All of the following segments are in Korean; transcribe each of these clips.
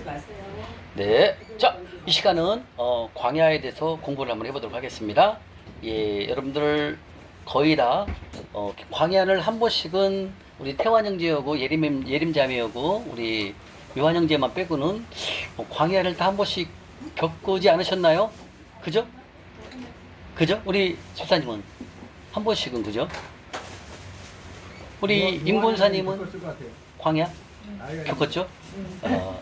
하지 마세요. 네. 자, 이 시간은 광야에 대해서 공부를 한번 해보도록 하겠습니다. 예, 여러분들 거의 다 광야를 한 번씩은 우리 태환 형제하고 예림 자매하고 우리 요한 형제만 빼고는 광야를 다 한 번씩 겪지 않으셨나요? 그죠? 그죠? 우리 집사님은 한 번씩은 그죠? 우리 임권사님은 광야 겪었죠?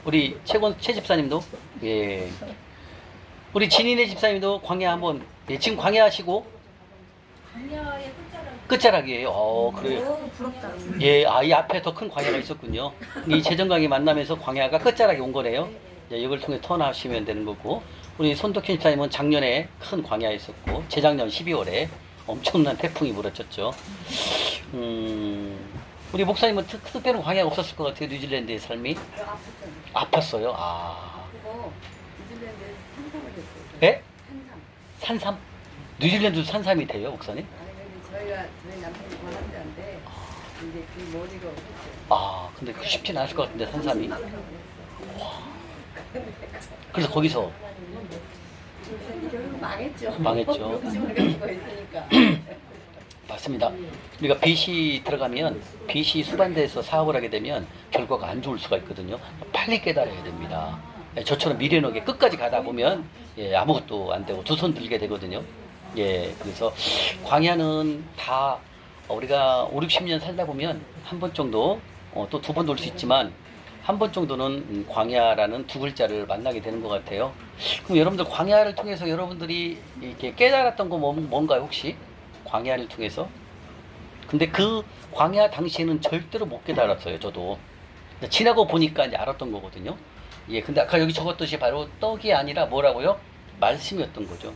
우리 최 집사님도 예. 우리 진인의 집사님도 광야 한번 예, 지금 광야 하시고 광야의 끝자락이에요. 그래요. 너무 부럽다. 예, 이 앞에 더 큰 광야가 있었군요. 이 재정강이 만나면서 광야가 끝자락에 온 거네요. 예, 이걸 통해 턴하시면 되는 거고, 우리 손덕현 집사님은 작년에 큰 광야에 있었고, 재작년 12월에 엄청난 태풍이 몰아쳤죠. 우리 목사님은 특별한 광야가 없었을 것 같아요. 뉴질랜드의 삶이. 아팠어요. 그거 뉴질랜드에 산삼을 했어요. 예? 산삼. 산삼? 뉴질랜드 산삼이 돼요, 목사님? 아니 근데 저희 남편이 관람자인데 이제 그 머리가 없었어요. 근데 그 쉽진 않을 것 같은데, 산삼이. 그래서 거기서 결국 망했죠. 망했죠. 욕심을 가지고 있으니까. 맞습니다. 우리가 빚이 들어가면 빚이 수반돼서 사업을 하게 되면 결과가 안 좋을 수가 있거든요. 빨리 깨달아야 됩니다. 저처럼 미련하게 끝까지 가다 보면 아무것도 안 되고 두 손 들게 되거든요. 그래서 광야는 다 우리가 5, 60년 살다 보면 한 번 정도 또 두 번 돌 수 있지만 한 번 정도는 광야라는 두 글자를 만나게 되는 것 같아요. 그럼 여러분들 광야를 통해서 여러분들이 이렇게 깨달았던 거 뭔가요 혹시? 광야를 통해서? 근데 그 광야 당시에는 절대로 못 깨달았어요, 저도. 지나고 보니까 이제 알았던 거거든요. 근데 아까 여기 적었듯이 바로 떡이 아니라 뭐라고요? 말씀이었던 거죠.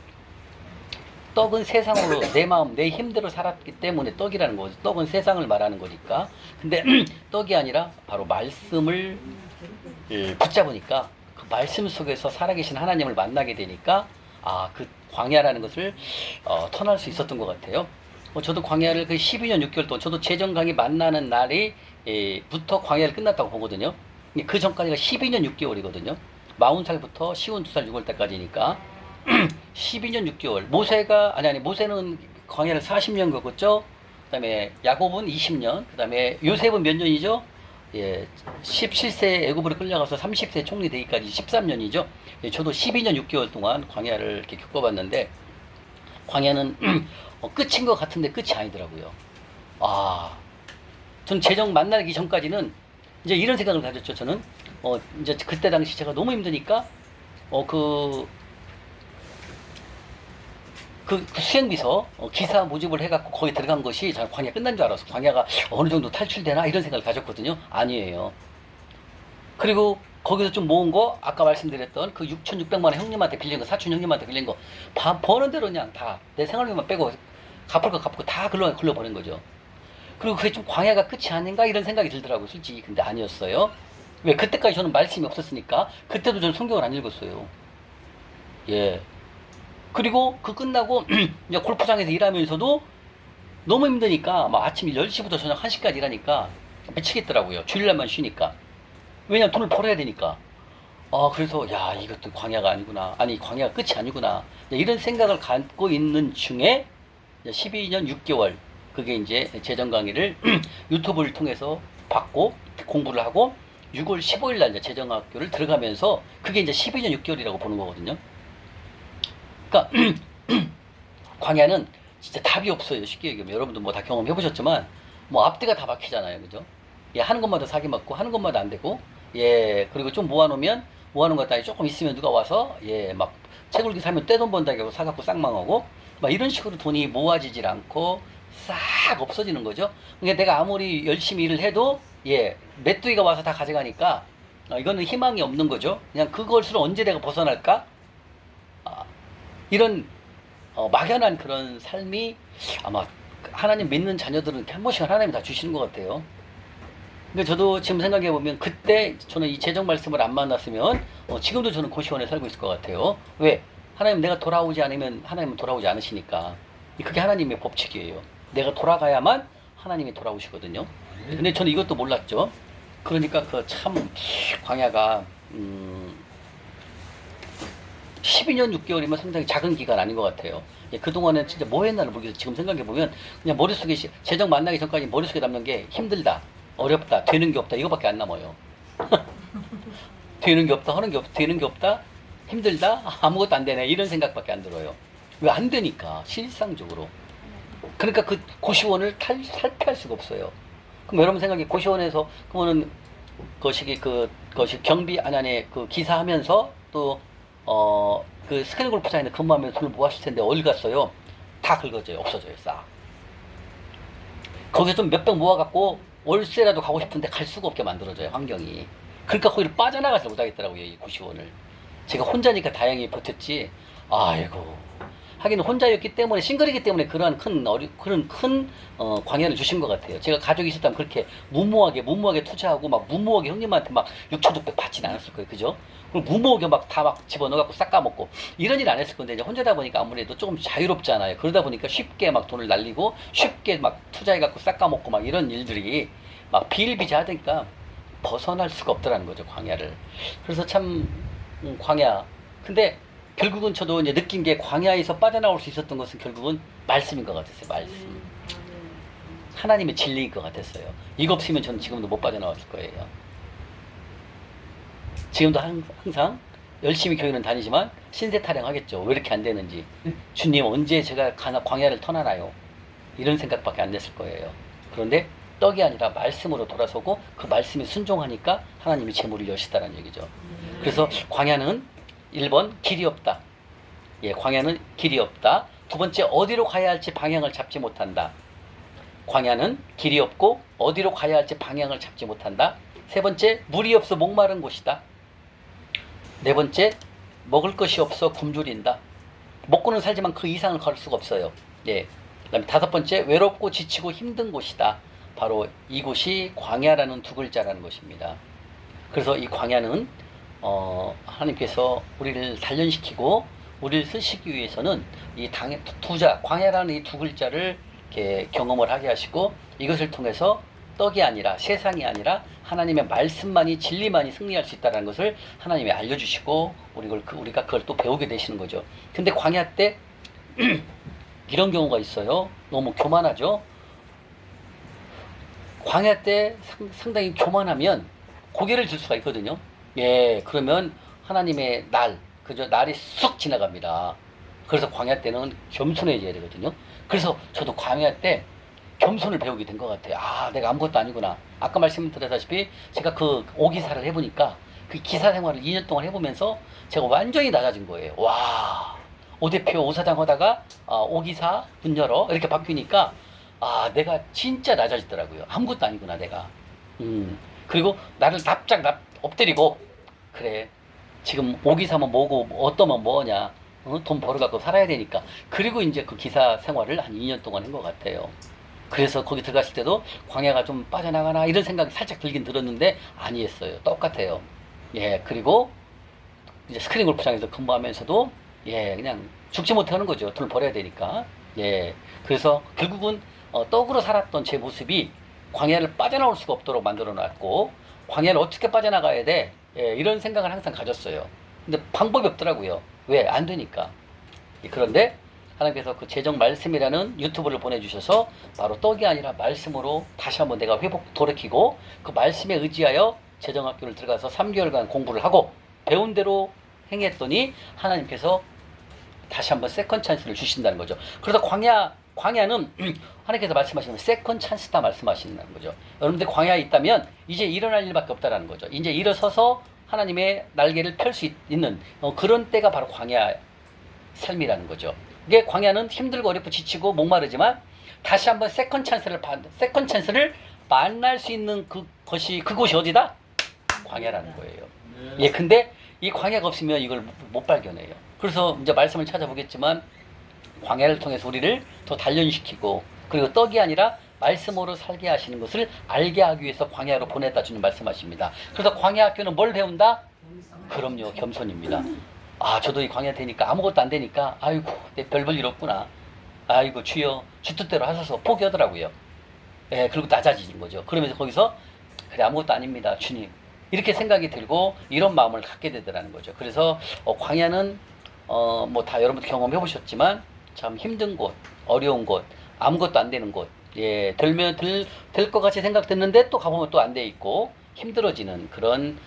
떡은 세상으로 내 마음, 내 힘대로 살았기 때문에 떡이라는 거죠. 떡은 세상을 말하는 거니까. 근데 떡이 아니라 바로 말씀을 붙잡으니까 그 말씀 속에서 살아계신 하나님을 만나게 되니까 그 광야라는 것을 터날 수 있었던 것 같아요. 저도 광야를 그 12년 6개월 동안 저도 재정강이 만나는 날이 부터 광야를 끝났다고 보거든요. 그 전까지가 12년 6개월이거든요. 40살부터 52살 6월 때까지니까 12년 6개월. 모세는 광야를 40년 겪었죠. 그다음에 야곱은 20년. 그다음에 요셉은 몇 년이죠? 17세 애굽으로 끌려가서 30세 총리 되기까지 13년이죠. 저도 12년 6개월 동안 광야를 이렇게 겪어봤는데 광야는 끝인 것 같은데 끝이 아니더라고요. 전 재정 만나기 전까지는 이제 이런 생각을 가졌죠. 저는 이제 그때 당시 제가 너무 힘드니까 그 수행비서 기사 모집을 해갖고 거기 들어간 것이 저는 광야 끝난 줄 알았어. 광야가 어느 정도 탈출되나 이런 생각을 가졌거든요. 아니에요. 그리고 거기서 좀 모은 거 아까 말씀드렸던 그 6,600만 원 형님한테 빌린 거, 사촌 형님한테 빌린 거 버는 대로 그냥 다 내 생활비만 빼고 갚을 거 갚고 다 글러버린 거죠. 그리고 그게 좀 광야가 끝이 아닌가 이런 생각이 들더라고요. 솔직히. 근데 아니었어요. 왜? 그때까지 저는 말씀이 없었으니까. 그때도 저는 성경을 안 읽었어요. 그리고 그 끝나고 이제 골프장에서 일하면서도 너무 힘드니까 막 아침 10시부터 저녁 1시까지 일하니까 미치겠더라고요. 주일날만 쉬니까. 왜냐면 돈을 벌어야 되니까. 그래서 이것도 광야가 아니구나. 아니 광야가 끝이 아니구나. 이런 생각을 갖고 있는 중에 12년 6개월 그게 이제 재정 강의를 유튜브를 통해서 받고 공부를 하고 6월 15일 날 이제 재정학교를 들어가면서 그게 이제 12년 6개월이라고 보는 거거든요. 그러니까 광야는 진짜 답이 없어요. 쉽게 얘기하면 여러분도 뭐 다 경험해 보셨지만 뭐 앞뒤가 다 막히잖아요, 그죠? 하는 것마다 사기 맞고 하는 것마다 안 되고 그리고 좀 모아놓으면 모아놓은 것 따위 조금 있으면 누가 와서 막 채굴기 사면 떼돈 번다고 사갖고 싹 망하고 막 이런 식으로 돈이 모아지질 않고 싹 없어지는 거죠. 그러니까 내가 아무리 열심히 일을 해도 메뚜기가 와서 다 가져가니까 이거는 희망이 없는 거죠. 그냥 그것을 언제 내가 벗어날까? 이런 막연한 그런 삶이 아마 하나님 믿는 자녀들은 한 번씩 하나님이 다 주시는 것 같아요. 근데 저도 지금 생각해 보면 그때 저는 이 재정 말씀을 안 만났으면 지금도 저는 고시원에 살고 있을 것 같아요. 왜? 하나님 내가 돌아오지 않으면 하나님은 돌아오지 않으시니까. 그게 하나님의 법칙이에요. 내가 돌아가야만 하나님이 돌아오시거든요. 근데 저는 이것도 몰랐죠. 그러니까 그 참 광야가 12년 6개월이면 상당히 작은 기간 아닌 것 같아요. 예, 그동안은 진짜 뭐 했나를 모르겠어요. 지금 생각해보면 그냥 머릿속에 재정 만나기 전까지 머릿속에 남는 게 힘들다, 어렵다, 되는 게 없다 이거밖에 안 남아요. 되는 게 없다, 하는 게 없다, 되는 게 없다, 힘들다, 아무것도 안 되네 이런 생각밖에 안 들어요. 왜 안 되니까 실상적으로. 그러니까 그 고시원을 탈피할 수가 없어요. 그럼 여러분 생각에 고시원에서 그러면은 그것이 경비 아니 그 기사하면서 또 그 스크린 골프장에 근무하면서 돈을 모았을 텐데 어디 갔어요? 다 긁어져요. 없어져요. 싹. 거기서 좀 몇 병 모아갖고 월세라도 가고 싶은데 갈 수가 없게 만들어져요. 환경이. 그러니까 거기를 빠져나가지 못하겠더라고요. 이 고시원을. 제가 혼자니까 다행히 버텼지. 아이고. 하긴 혼자였기 때문에 싱글이기 때문에 그런 큰 광야를 주신 것 같아요. 제가 가족이 있었다면 그렇게 무모하게 투자하고 막 무모하게 형님한테 막 6,600 받지는 않았을 거예요. 그죠? 그리고 무모하게 막 다 막 집어넣어갖고 싹 까먹고 이런 일 안 했을 건데 이제 혼자다 보니까 아무래도 조금 자유롭잖아요. 그러다 보니까 쉽게 막 돈을 날리고 쉽게 막 투자해갖고 싹 까먹고 막 이런 일들이 막 비일비재하니까 벗어날 수가 없더라는 거죠. 광야를. 그래서 참 광야. 근데 결국은 저도 이제 느낀 게 광야에서 빠져나올 수 있었던 것은 결국은 말씀인 것 같았어요. 말씀. 하나님의 진리인 것 같았어요. 이거 없으면 저는 지금도 못 빠져나왔을 거예요. 지금도 항상 열심히 교회는 다니지만 신세 타령하겠죠. 왜 이렇게 안 되는지. 주님 언제 제가 광야를 터나나요? 이런 생각밖에 안 됐을 거예요. 그런데 떡이 아니라 말씀으로 돌아서고 그 말씀에 순종하니까 하나님이 제 문을 여시다는 얘기죠. 그래서 광야는 1번 길이 없다. 예, 광야는 길이 없다. 두 번째 어디로 가야 할지 방향을 잡지 못한다. 광야는 길이 없고 어디로 가야 할지 방향을 잡지 못한다. 세 번째 물이 없어 목마른 곳이다. 네 번째 먹을 것이 없어 굶주린다. 먹고는 살지만 그 이상을 걸 수가 없어요. 예. 그다음에 다섯 번째 외롭고 지치고 힘든 곳이다. 바로 이곳이 광야라는 두 글자라는 것입니다. 그래서 이 광야는 하나님께서 우리를 단련시키고 우리를 쓰시기 위해서는 이 투자, 광야라는 이 두 글자를 이렇게 경험을 하게 하시고 이것을 통해서 떡이 아니라 세상이 아니라 하나님의 말씀만이 진리만이 승리할 수 있다는 것을 하나님이 알려주시고 우리가 그걸 또 배우게 되시는 거죠. 근데 광야 때 이런 경우가 있어요. 너무 교만하죠. 광야 때 상당히 교만하면 고개를 들 수가 있거든요. 예, 그러면 하나님의 날이 쑥 지나갑니다. 그래서 광야 때는 겸손해져야 되거든요. 그래서 저도 광야 때 겸손을 배우게 된 것 같아요. 아, 내가 아무것도 아니구나. 아까 말씀드렸다시피 제가 그 오기사를 해보니까 그 기사 생활을 2년 동안 해보면서 제가 완전히 낮아진 거예요. 와, 오대표 오사장 하다가 오기사 문 열어 이렇게 바뀌니까 내가 진짜 낮아지더라고요. 아무것도 아니구나 내가. 그리고 나를 납작 엎드리고 그래 지금 오기사면 뭐고 어떠면 뭐냐, 돈 벌어갖고 살아야 되니까. 그리고 이제 그 기사 생활을 한 2년 동안 한 것 같아요. 그래서 거기 들어갔을 때도 광야가 좀 빠져나가나 이런 생각이 살짝 들긴 들었는데 아니었어요. 똑같아요. 예, 그리고 이제 스크린 골프장에서 근무하면서도 예, 그냥 죽지 못해 하는 거죠. 돈을 벌어야 되니까. 예, 그래서 결국은 떡으로 살았던 제 모습이 광야를 빠져나올 수가 없도록 만들어 놨고, 광야를 어떻게 빠져나가야 돼? 예, 이런 생각을 항상 가졌어요. 근데 방법이 없더라고요. 왜? 안 되니까. 그런데 하나님께서 그 재정 말씀이라는 유튜브를 보내주셔서 바로 떡이 아니라 말씀으로 다시 한번 내가 돌이키고 그 말씀에 의지하여 재정학교를 들어가서 3개월간 공부를 하고 배운 대로 행했더니 하나님께서 다시 한번 세컨 찬스를 주신다는 거죠. 그래서 광야는 하나님께서 말씀하시는 세컨 찬스다 말씀하시는 거죠. 여러분들 광야에 있다면 이제 일어날 일밖에 없다라는 거죠. 이제 일어서서 하나님의 날개를 펼 수 있는 그런 때가 바로 광야 삶이라는 거죠. 이게 광야는 힘들고 어렵고 지치고 목마르지만 다시 한번 세컨 찬스를 만날 수 있는 그곳이 어디다? 광야라는 거예요. 예, 근데 이 광야가 없으면 이걸 못 발견해요. 그래서 이제 말씀을 찾아보겠지만 광야를 통해서 우리를 더 단련시키고 그리고 떡이 아니라 말씀으로 살게 하시는 것을 알게 하기 위해서 광야로 보냈다 주님 말씀하십니다. 그래서 광야 학교는 뭘 배운다? 그럼요, 겸손입니다. 저도 이 광야 되니까 아무것도 안 되니까 아이고 내 별 볼 일 없구나. 아이고 주여 주 뜻대로 하셔서 포기하더라고요. 예, 그리고 낮아지는 거죠. 그러면서 거기서 그래 아무것도 아닙니다 주님 이렇게 생각이 들고 이런 마음을 갖게 되더라는 거죠. 그래서 광야는 뭐 다 여러분들 경험해 보셨지만 참 힘든 곳, 어려운 곳, 아무것도 안 되는 곳, 예, 될 것 같이 생각됐는데 또 가보면 또 안 돼 있고 힘들어지는 그런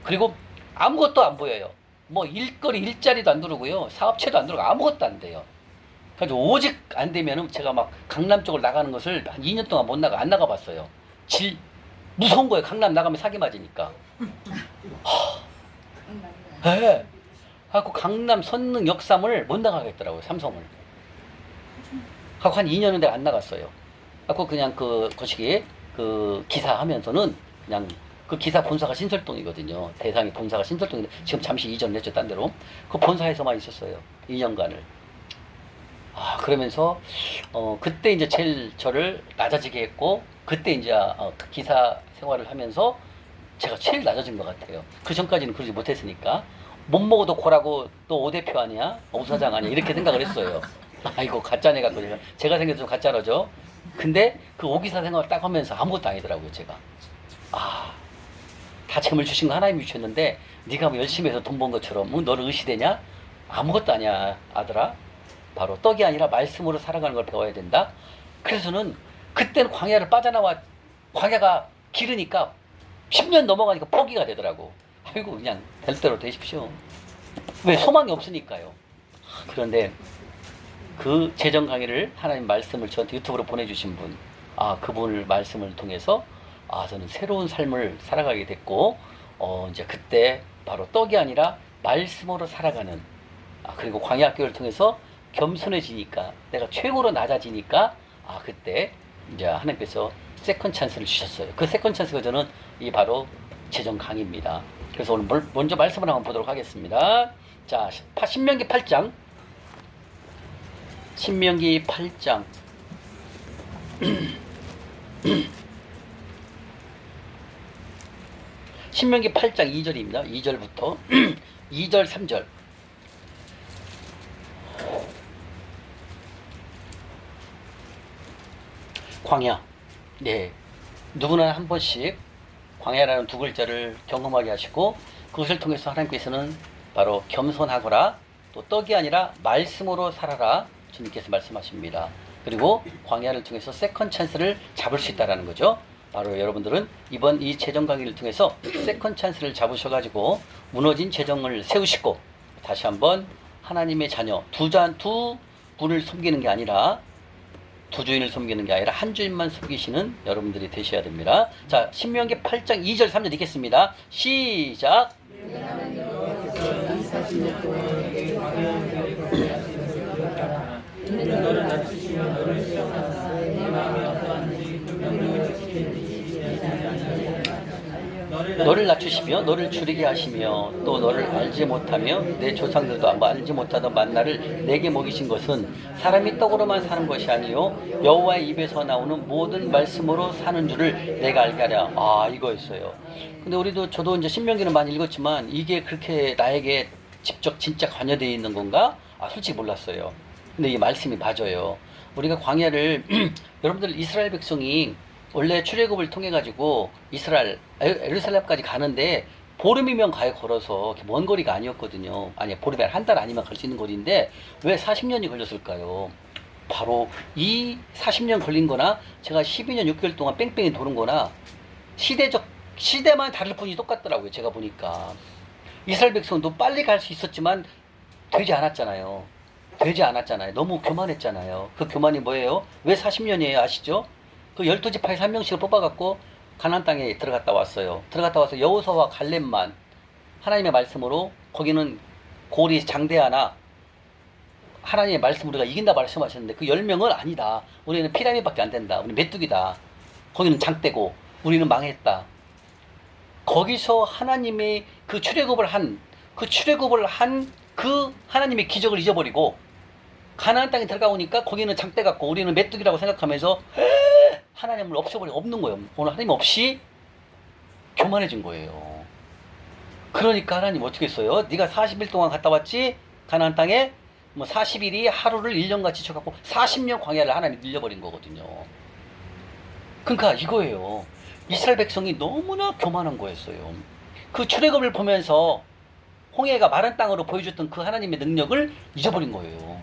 그리고 아무것도 안 보여요. 뭐 일자리도 안 들어오고요, 사업체도 안 들어오고 아무것도 안 돼요. 그래서 오직 안 되면은 제가 막 강남 쪽으로 나가는 것을 한 2년 동안 안 나가봤어요. 무서운 거예요. 강남 나가면 사기 맞으니까. 예. 하고 강남 선릉 역삼을 못 나가겠더라고요. 삼성을. 하고 한 2년은 내가 안 나갔어요. 하고 그냥 그 거시기 그 기사 하면서는 그냥 그 기사 본사가 신설동이거든요. 대상이 본사가 신설동인데 지금 잠시 이전했죠. 딴 데로. 그 본사에서만 있었어요. 2년간을. 그러면서 그때 이제 제일 저를 낮아지게 했고 그때 이제 그 기사 생활을 하면서 제가 제일 낮아진 것 같아요. 그 전까지는 그러지 못했으니까 못 먹어도 고라고 또 오 대표 아니야? 오 사장 아니야? 이렇게 생각을 했어요. 이거 가짜네 갖고 제가 생겨서 좀 가짜로죠. 근데 그 오기사 생활을 딱 하면서 아무것도 아니더라고요. 제가 다 재물 주신 거 하나님이 주셨는데 네가 뭐 열심히 해서 돈 번 것처럼 뭐 너를 의시되냐? 아무것도 아니야 아들아. 바로 떡이 아니라 말씀으로 살아가는 걸 배워야 된다. 그래서는 그때는 광야를 빠져나와 광야가 길으니까 10년 넘어가니까 포기가 되더라고. 아이고 그냥 될 대로 되십시오. 왜? 소망이 없으니까요. 그런데 그 재정 강의를 하나님 말씀을 저한테 유튜브로 보내주신 분, 그분을 말씀을 통해서 저는 새로운 삶을 살아가게 됐고 이제 그때 바로 떡이 아니라 말씀으로 살아가는 그리고 광야 학교를 통해서 겸손해지니까 내가 최고로 낮아지니까 그때 이제 하나님께서 세컨 찬스를 주셨어요. 그 세컨 찬스가 저는 이 바로 재정 강의입니다. 그래서 오늘 먼저 말씀을 한번 보도록 하겠습니다. 자, 신명기 8장. 신명기 8장. 신명기 8장 2절입니다. 2절부터 2절 3절. 광야. 네. 누구나 한 번씩 광야라는 두 글자를 경험하게 하시고 그것을 통해서 하나님께서는 바로 겸손하거라 또 떡이 아니라 말씀으로 살아라 주님께서 말씀하십니다. 그리고 광야를 통해서 세컨 찬스를 잡을 수 있다는 거죠. 바로 여러분들은 이번 이 재정 강의를 통해서 세컨 찬스를 잡으셔가지고 무너진 재정을 세우시고 다시 한번 하나님의 자녀 두 분을 섬기는 게 아니라 두 주인을 섬기는 게 아니라 한 주인만 섬기시는 여러분들이 되셔야 됩니다. 자, 신명기 8장 2절 3절 읽겠습니다. 시작. 너를 낮추시며 너를 줄이게 하시며 또 너를 알지 못하며 내 조상들도 알지 못하던 만나를 내게 먹이신 것은 사람이 떡으로만 사는 것이 아니요 여호와의 입에서 나오는 모든 말씀으로 사는 줄을 내가 알게 하랴. 이거였어요. 근데 저도 이제 신명기는 많이 읽었지만 이게 그렇게 나에게 직접 진짜 관여되어 있는 건가? 솔직히 몰랐어요. 근데 이 말씀이 맞아요. 우리가 광야를 여러분들 이스라엘 백성이 원래 출애굽을 통해 가지고 예루살렘까지 가는데 보름이면 가요. 걸어서 먼 거리가 아니었거든요. 보름이 한 달 아니면 갈 수 있는 거리인데 왜 40년이 걸렸을까요? 바로 이 40년 걸린 거나 제가 12년 6개월 동안 뺑뺑이 도는 거나 시대만 다를 뿐이 똑같더라고요. 제가 보니까 이스라엘 백성도 빨리 갈 수 있었지만 되지 않았잖아요. 너무 교만했잖아요. 그 교만이 뭐예요? 왜 40년이에요? 아시죠? 그 12지파에서 한 명씩을 뽑아갖고 가나안 땅에 들어갔다 왔어요. 들어갔다 와서 여호수아와 갈렙만 하나님의 말씀으로 거기는 고리 장대 하나 하나님의 말씀 우리가 이긴다 말씀하셨는데 그 10명은 아니다. 우리는 피라미밖에 안 된다. 우리는 메뚜기다. 거기는 장대고 우리는 망했다. 거기서 하나님의 그 출애굽을 한 그 하나님의 기적을 잊어버리고 가나안 땅에 들어가보니까 거기는 장대 같고 우리는 메뚜기라고 생각하면서 하나님을 없는 거예요. 오늘 하나님 없이 교만해진 거예요. 그러니까 하나님 어떻게 했어요? 네가 40일 동안 갔다 왔지? 가나안 땅에 40일이 하루를 1년같이 쳐갖고 40년 광야를 하나님이 늘려버린 거거든요. 그러니까 이거예요. 이스라엘 백성이 너무나 교만한 거였어요. 그 출애굽을 보면서 홍해가 마른 땅으로 보여줬던 그 하나님의 능력을 잊어버린 거예요.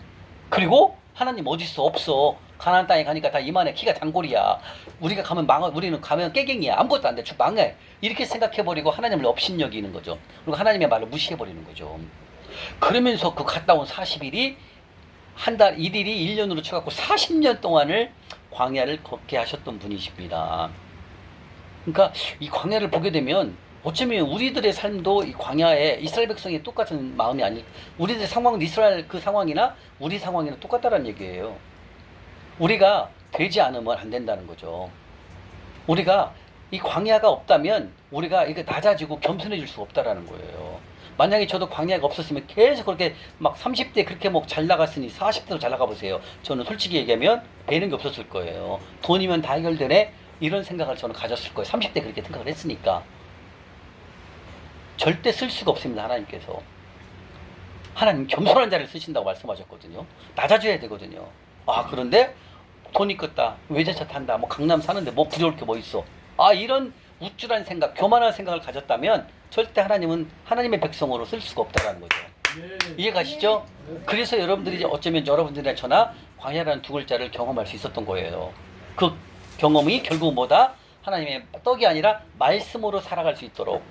그리고 하나님 어디 있어? 없어. 가나안 땅에 가니까 다 이만해. 키가 단골이야. 우리가 가면 망해. 우리는 가면 깨갱이야. 아무것도 안 돼. 망해. 이렇게 생각해버리고 하나님을 업신여기는 거죠. 그리고 하나님의 말을 무시해버리는 거죠. 그러면서 그 갔다 온 40일이 한 달 1일이 1년으로 쳐갖고 40년 동안을 광야를 걷게 하셨던 분이십니다. 그러니까 이 광야를 보게 되면 어쩌면 우리들의 삶도 이 광야에 이스라엘 백성이 똑같은 마음이 아니, 우리들의 상황도 이스라엘 그 상황이나 우리 상황이나 똑같다는 얘기예요. 우리가 되지 않으면 안 된다는 거죠. 우리가 이 광야가 없다면 우리가 이게 낮아지고 겸손해질 수 없다라는 거예요. 만약에 저도 광야가 없었으면 계속 그렇게 막 30대 그렇게 뭐 잘 나갔으니 40대로 잘 나가 보세요. 저는 솔직히 얘기하면 배는 게 없었을 거예요. 돈이면 다 해결되네? 이런 생각을 저는 가졌을 거예요. 30대 그렇게 생각을 했으니까. 절대 쓸 수가 없습니다. 하나님께서. 하나님 겸손한 자를 쓰신다고 말씀하셨거든요. 낮아져야 되거든요. 아, 그런데 돈이 컸다. 외제차 탄다. 뭐 강남 사는데 뭐 부러울 게 뭐 있어. 아, 이런 우쭐한 생각, 교만한 생각을 가졌다면 절대 하나님은 하나님의 백성으로 쓸 수가 없다는 거죠. 이해 가시죠? 그래서 여러분들이 어쩌면 여러분들이나 저나 광야라는 두 글자를 경험할 수 있었던 거예요. 그 경험이 결국 뭐다? 하나님의 떡이 아니라 말씀으로 살아갈 수 있도록.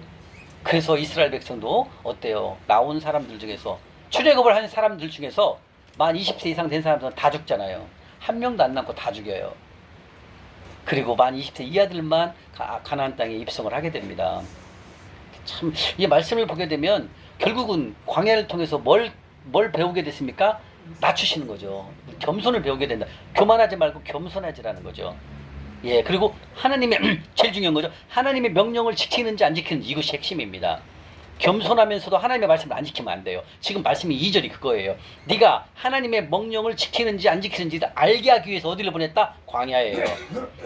그래서 이스라엘 백성도 어때요? 나온 사람들 중에서 출애굽을 한 사람들 중에서 만 20세 이상 된 사람들은 다 죽잖아요. 한 명도 안 남고 다 죽여요. 그리고 만 20세 이하들만 가나안 땅에 입성을 하게 됩니다. 참 이 말씀을 보게 되면 결국은 광야를 통해서 뭘 배우게 됐습니까? 낮추시는 거죠. 겸손을 배우게 된다. 교만하지 말고 겸손하지라는 거죠. 예, 그리고 하나님의 제일 중요한 거죠. 하나님의 명령을 지키는지 안 지키는지 이것이 핵심입니다. 겸손하면서도 하나님의 말씀을 안 지키면 안 돼요. 지금 말씀이 2절이 그거예요. 네가 하나님의 명령을 지키는지 안 지키는지 알게 하기 위해서 어디를 보냈다? 광야예요.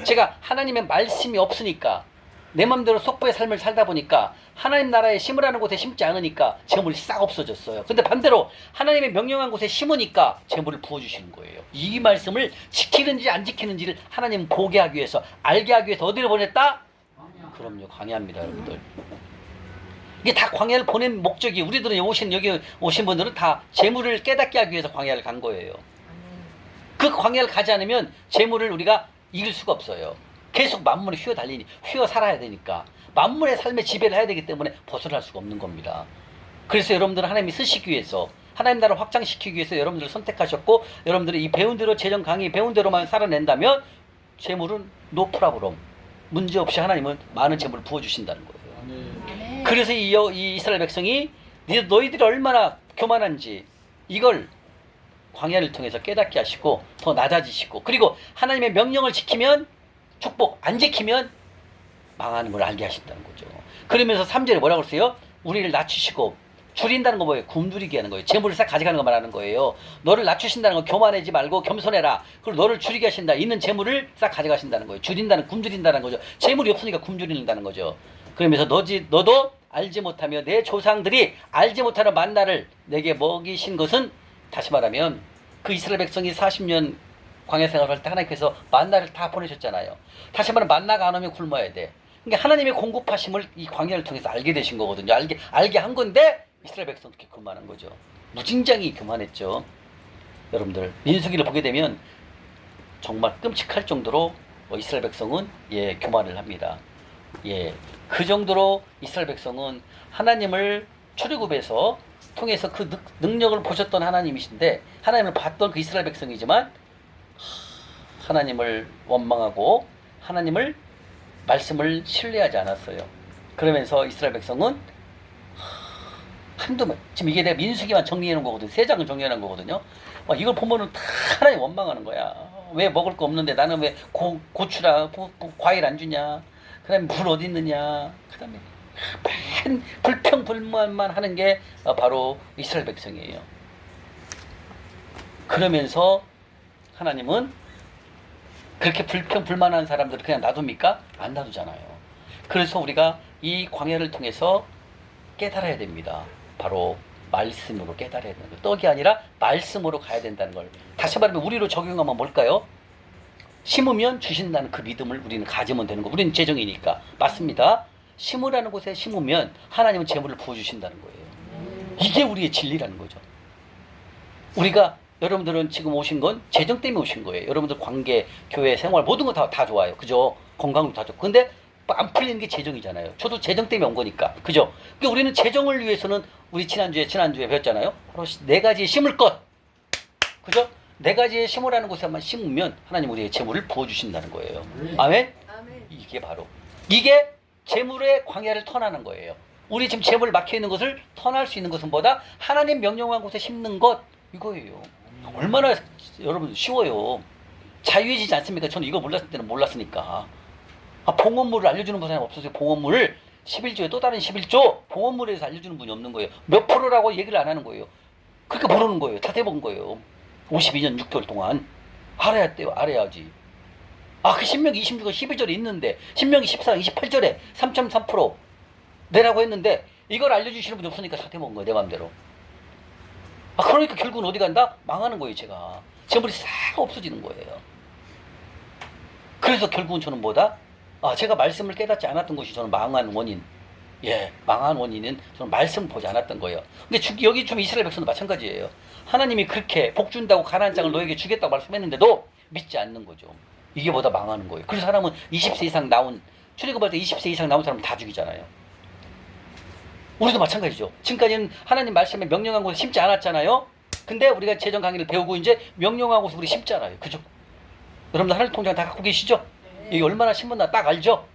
제가 하나님의 말씀이 없으니까 내 맘대로 속보의 삶을 살다 보니까 하나님 나라에 심으라는 곳에 심지 않으니까 재물이 싹 없어졌어요. 근데 반대로 하나님의 명령한 곳에 심으니까 재물을 부어주시는 거예요. 이 말씀을 지키는지 안 지키는지를 하나님 보게 하기 위해서, 알게 하기 위해서 어디를 보냈다? 그럼요, 광야입니다, 여러분들. 이게 다 광야를 보낸 목적이, 우리들은 여기 오신 분들은 다 재물을 깨닫게 하기 위해서 광야를 간 거예요. 그 광야를 가지 않으면 재물을 우리가 이길 수가 없어요. 계속 만물에 휘어 살아야 되니까. 만물의 삶의 지배를 해야 되기 때문에 벗어날 수가 없는 겁니다. 그래서 여러분들은 하나님이 쓰시기 위해서, 하나님 나라를 확장시키기 위해서 여러분들을 선택하셨고, 여러분들이 이 배운 대로, 재정 강의 배운 대로만 살아낸다면 재물은 노 프라브롬, 문제없이 하나님은 많은 재물을 부어주신다는 거예요. 그래서 이 이스라엘 백성이 너희들이 얼마나 교만한지 이걸 광야를 통해서 깨닫게 하시고 더 낮아지시고, 그리고 하나님의 명령을 지키면 축복, 안 지키면 망하는 걸 알게 하신다는 거죠. 그러면서 3절에 뭐라고 했어요? 우리를 낮추시고, 줄인다는 거 뭐예요? 굶주리게 하는 거예요. 재물을 싹 가져가는 거 말하는 거예요. 너를 낮추신다는 건 교만하지 말고 겸손해라. 그리고 너를 줄이게 하신다. 있는 재물을 싹 가져가신다는 거예요. 굶주린다는 거죠. 재물이 없으니까 굶주린다는 거죠. 그러면서 너도 알지 못하며 내 조상들이 알지 못하는 만나를 내게 먹이신 것은, 다시 말하면 그 이스라엘 백성이 40년 광야 생활을 할 때 하나님께서 만나를 다 보내셨잖아요. 다시 말하면 만나가 안 오면 굶어야 돼. 그러니까 하나님의 공급하심을 이 광야를 통해서 알게 되신 거거든요. 알게 한 건데 이스라엘 백성 그렇게 교만한 거죠. 무진장이 교만했죠. 여러분들 민수기를 보게 되면 정말 끔찍할 정도로 이스라엘 백성은 교만을 합니다. 그 정도로 이스라엘 백성은 하나님을 출애굽에서 통해서 그 능력을 보셨던 하나님이신데, 하나님을 봤던 그 이스라엘 백성이지만 하나님을 원망하고 하나님을 말씀을 신뢰하지 않았어요. 그러면서 이스라엘 백성은 지금 이게 내가 민수기만 정리해 놓은 거거든요. 3장을 정리해 놓은 거거든요. 이걸 보면은 다 하나님 원망하는 거야. 왜 먹을 거 없는데 나는 왜 고추랑 과일 안 주냐? 그다음에 물 어디 있느냐? 그다음에 불평불만만 하는 게 바로 이스라엘 백성이에요. 그러면서 하나님은 그렇게 불평불만한 사람들을 그냥 놔둡니까? 안 놔두잖아요. 그래서 우리가 이 광야를 통해서 깨달아야 됩니다. 바로 말씀으로 깨달아야 되는 거예요. 떡이 아니라 말씀으로 가야 된다는 걸. 다시 말하면 우리로 적용하면 뭘까요? 심으면 주신다는 그 믿음을 우리는 가지면 되는 거. 우리는 재정이니까. 맞습니다. 심으라는 곳에 심으면 하나님은 재물을 부어주신다는 거예요. 이게 우리의 진리라는 거죠. 우리가 여러분들은 지금 오신 건 재정 때문에 오신 거예요. 여러분들 관계, 교회, 생활 모든 거 다 좋아요. 그죠? 건강도 다 좋고. 근데 안 풀리는 게 재정이잖아요. 저도 재정 때문에 온 거니까. 그죠? 그러니까 우리는 재정을 위해서는 우리 지난주에 배웠잖아요. 바로 네 가지의 심을 것. 그죠? 네 가지의 심으라는 곳에만 심으면 하나님 우리의 재물을 부어주신다는 거예요. 아멘? 아멘. 이게 재물의 광야를 턴하는 거예요. 우리 지금 재물 막혀있는 것을 턴할 수 있는 것은 뭐다? 하나님 명령한 곳에 심는 것. 이거예요. 얼마나 여러분 쉬워요. 자유해지지 않습니까? 저는 이거 몰랐을 때는 몰랐으니까. 봉헌물을 알려주는 분이 없어서요. 봉헌물을 11조에 또 다른 11조 봉헌물에 대해서 알려주는 분이 없는 거예요. 몇 프로라고 얘기를 안 하는 거예요. 그렇게 모르는 거예요. 다 대본 거예요. 52년 6개월 동안 알아야 돼요. 알아야지. 그 신명기 26년 11절에 있는데 신명기 14장 28절에 3.3% 내라고 했는데 이걸 알려주시는 분이 없으니까 다 대본 거예요. 내 맘대로. 그러니까 결국은 어디 간다? 망하는 거예요. 제가 재물이 싹 없어지는 거예요. 그래서 결국은 저는 뭐다? 제가 말씀을 깨닫지 않았던 것이 저는 망한 원인. 망한 원인은 저는 말씀을 보지 않았던 거예요. 근데 여기 좀 이스라엘 백성도 마찬가지예요. 하나님이 그렇게 복 준다고 가나안 땅을 너에게 주겠다고 말씀했는데도 믿지 않는 거죠. 이게 보다 망하는 거예요. 그래서 사람은 20세 이상 나온 출애굽할 때 20세 이상 나온 사람은 다 죽이잖아요. 우리도 마찬가지죠. 지금까지는 하나님 말씀에 명령한 곳에 심지 않았잖아요. 근데 우리가 재정 강의를 배우고 이제 명령한 곳에 우리 심잖아요. 그죠? 여러분들 하늘 통장 다 갖고 계시죠? 이게 얼마나 심었나 딱 알죠?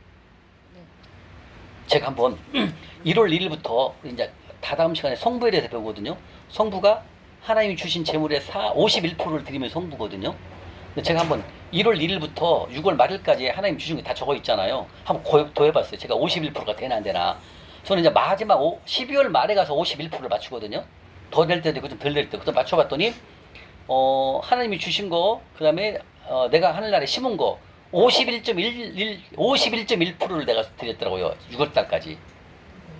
제가 한번 1월 1일부터 이제 다다음 시간에 성부에 대해서 배우거든요. 성부가 하나님이 주신 재물의 51%를 드리면 성부거든요. 근데 제가 한번 1월 1일부터 6월 말일까지 하나님 주신 게 다 적어 있잖아요. 한번 더해봤어요. 제가 51%가 되나 안 되나. 저는 이제 마지막 12월 말에 가서 51%를 맞추거든요. 더 될 때도 있고 좀 덜 될 때도. 그래서 맞춰봤더니 하나님이 주신 거, 그 다음에 내가 하늘나라에 심은 거 51.1%를 내가 드렸더라고요. 6월달까지.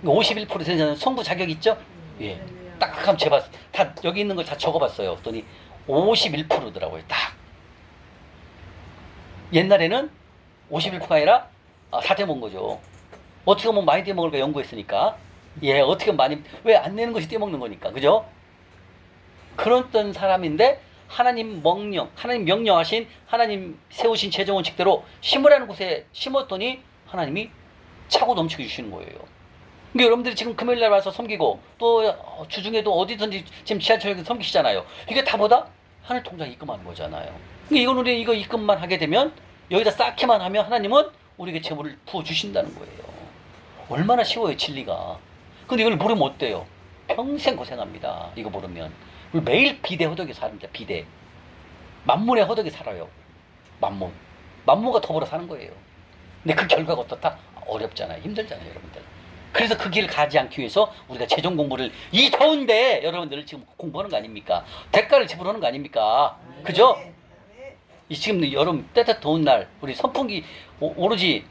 51% 되는 성부 자격 있죠? 예. 딱 한번 재봤어요. 다 여기 있는 걸 다 적어봤어요. 그랬더니 51%더라고요. 딱. 옛날에는 51%가 아니라 다 떼먹은 거죠. 어떻게 보면 많이 떼먹을 까 연구했으니까. 어떻게 많이, 왜 안 내는 것이 떼먹는 거니까. 그죠? 그런 사람인데 하나님 명령하신 하나님 세우신 재정원칙대로 심으라는 곳에 심었더니 하나님이 차고 넘치게 주시는 거예요. 그러니까 여러분들이 지금 금요일날 와서 섬기고 또 주중에도 어디든지 지금 지하철에서 섬기시잖아요. 이게 다 뭐다? 하늘 통장 입금하는 거잖아요. 그러니까 이건 우리 이거 입금만 하게 되면 여기다 쌓기만 하면 하나님은 우리에게 재물을 부어주신다는 거예요. 얼마나 쉬워요, 진리가. 근데 이걸 모르면 어때요? 평생 고생합니다. 이거 모르면. 매일 비대 허덕에 삽니다. 비대. 만문의 허덕에 살아요. 만문과 더불어 사는 거예요. 근데 그 결과가 어떻다? 어렵잖아요. 힘들잖아요, 여러분들. 그래서 그 길을 가지 않기 위해서 우리가 재정 공부를 이 더운데 여러분들 지금 공부하는 거 아닙니까? 대가를 지불하는 거 아닙니까? 그죠? 이 지금 여름 따뜻 더운 날 우리 선풍기 오로지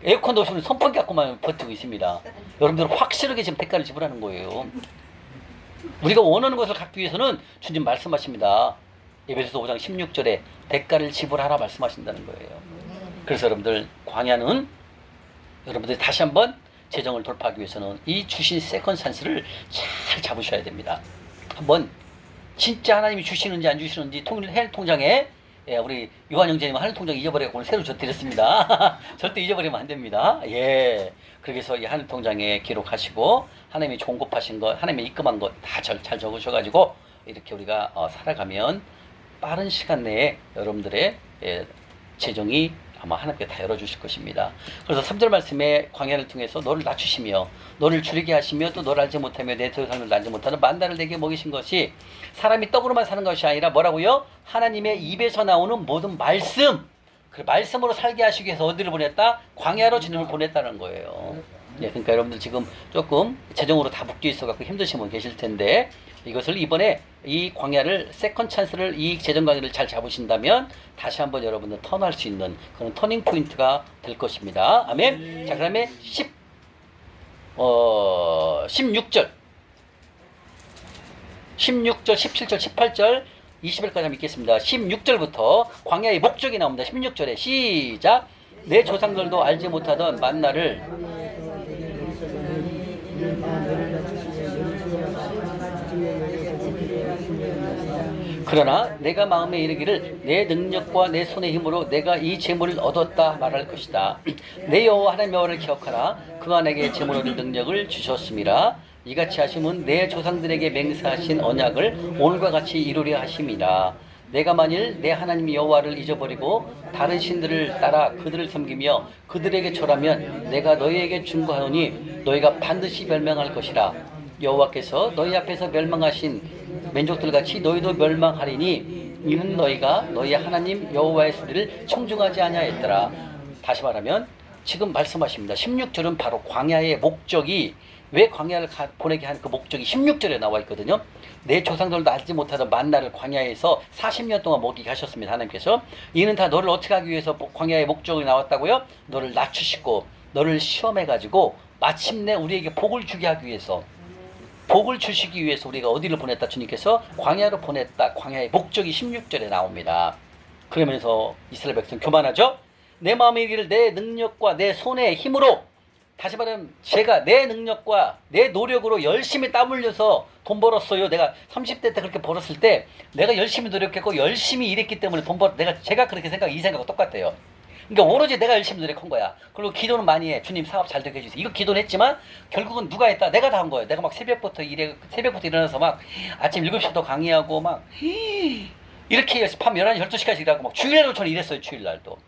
에어컨도 없이 선풍기 갖고만 버티고 있습니다. 여러분들 확실하게 지금 대가를 지불하는 거예요. 우리가 원하는 것을 갖기 위해서는 주님 말씀하십니다. 에베소서 5장 16절에 대가를 지불하라 말씀하신다는 거예요. 그래서 여러분들 광야는 여러분들이 다시 한번 재정을 돌파하기 위해서는 이 주신 세컨 찬스를 잘 잡으셔야 됩니다. 한번 진짜 하나님이 주시는지 안 주시는지 하늘 통장에 우리 요한 형제님 하늘 통장 잊어버리고 오늘 새로 드렸습니다. 절대 잊어버리면 안 됩니다. 그래서 이 하늘 통장에 기록하시고 하나님이 종급하신 것, 하나님이 입금한 것 다 잘 적으셔가지고 이렇게 우리가 살아가면 빠른 시간 내에 여러분들의 재정이 아마 하나님께 다 열어주실 것입니다. 그래서 3절 말씀에 광야를 통해서 너를 낮추시며 너를 줄이게 하시며 또 너를 알지 못하며 내 세상을 알지 못하는 만나를 내게 먹이신 것이 사람이 떡으로만 사는 것이 아니라 뭐라고요? 하나님의 입에서 나오는 모든 말씀, 그 말씀으로 살게 하시기 위해서 어디를 보냈다? 광야로 주님을 보냈다는 거예요. 그러니까 여러분들 지금 조금 재정으로 다 묶여 있어갖고 힘드신 분 계실 텐데 이것을 이번에 이 광야를 세컨 찬스를 이 재정 강의를 잘 잡으신다면 다시 한번 여러분들 턴할 수 있는 그런 터닝 포인트가 될 것입니다. 아멘. 자, 그다음에 16절, 17절, 18절, 20절까지 한번 읽겠습니다. 16절부터 광야의 목적이 나옵니다. 16절에 시작. 내 조상들도 알지 못하던 만나를 그러나 내가 마음에 이르기를 내 능력과 내 손의 힘으로 내가 이 재물을 얻었다 말할 것이다. 내 여호와 하나님 여호와를 기억하라. 그가 내게 재물 얻을 능력을 주셨음이라. 이같이 하심은 내 조상들에게 맹세하신 언약을 오늘과 같이 이루려 하심이라. 내가 만일 내 하나님 여호와를 잊어버리고 다른 신들을 따라 그들을 섬기며 그들에게 절하면 내가 너희에게 중거하오니 너희가 반드시 멸망할 것이라. 여호와께서 너희 앞에서 멸망하신 민족들같이 너희도 멸망하리니 이는 너희가 너희 하나님 여호와의 소리를 청중하지 아니하였더라. 다시 말하면 지금 말씀하십니다. 16절은 바로 광야의 목적이, 왜 광야를 보내게 한 그 목적이 16절에 나와 있거든요. 내 조상들도 알지 못하던 만나를 광야에서 40년 동안 먹이게 하셨습니다. 하나님께서. 이는 다 너를 어떻게 하기 위해서 광야의 목적이 나왔다고요? 너를 낮추시고 너를 시험해가지고 마침내 우리에게 복을 주게 하기 위해서, 복을 주시기 위해서 우리가 어디를 보냈다? 주님께서 광야로 보냈다. 광야의 목적이 16절에 나옵니다. 그러면서 이스라엘 백성 교만하죠? 내 마음의 길을 내 능력과 내 손의 힘으로, 다시 말하면 제가 내 능력과 내 노력으로 열심히 땀 흘려서 돈 벌었어요. 내가 30대 때 그렇게 벌었을 때 내가 열심히 노력했고 열심히 일했기 때문에 제가 그렇게 이 생각과 똑같아요. 그러니까 오로지 내가 열심히 노력한 거야. 그리고 기도는 많이 해. 주님 사업 잘 되게 해주세요. 이거 기도는 했지만 결국은 누가 했다? 내가 다 한 거예요. 내가 막 새벽부터 일어나서 막 아침 7시부터 강의하고 막 이렇게 밤 11시, 12시까지 일하고 막 주일날도 저는 일했어요. 주일날도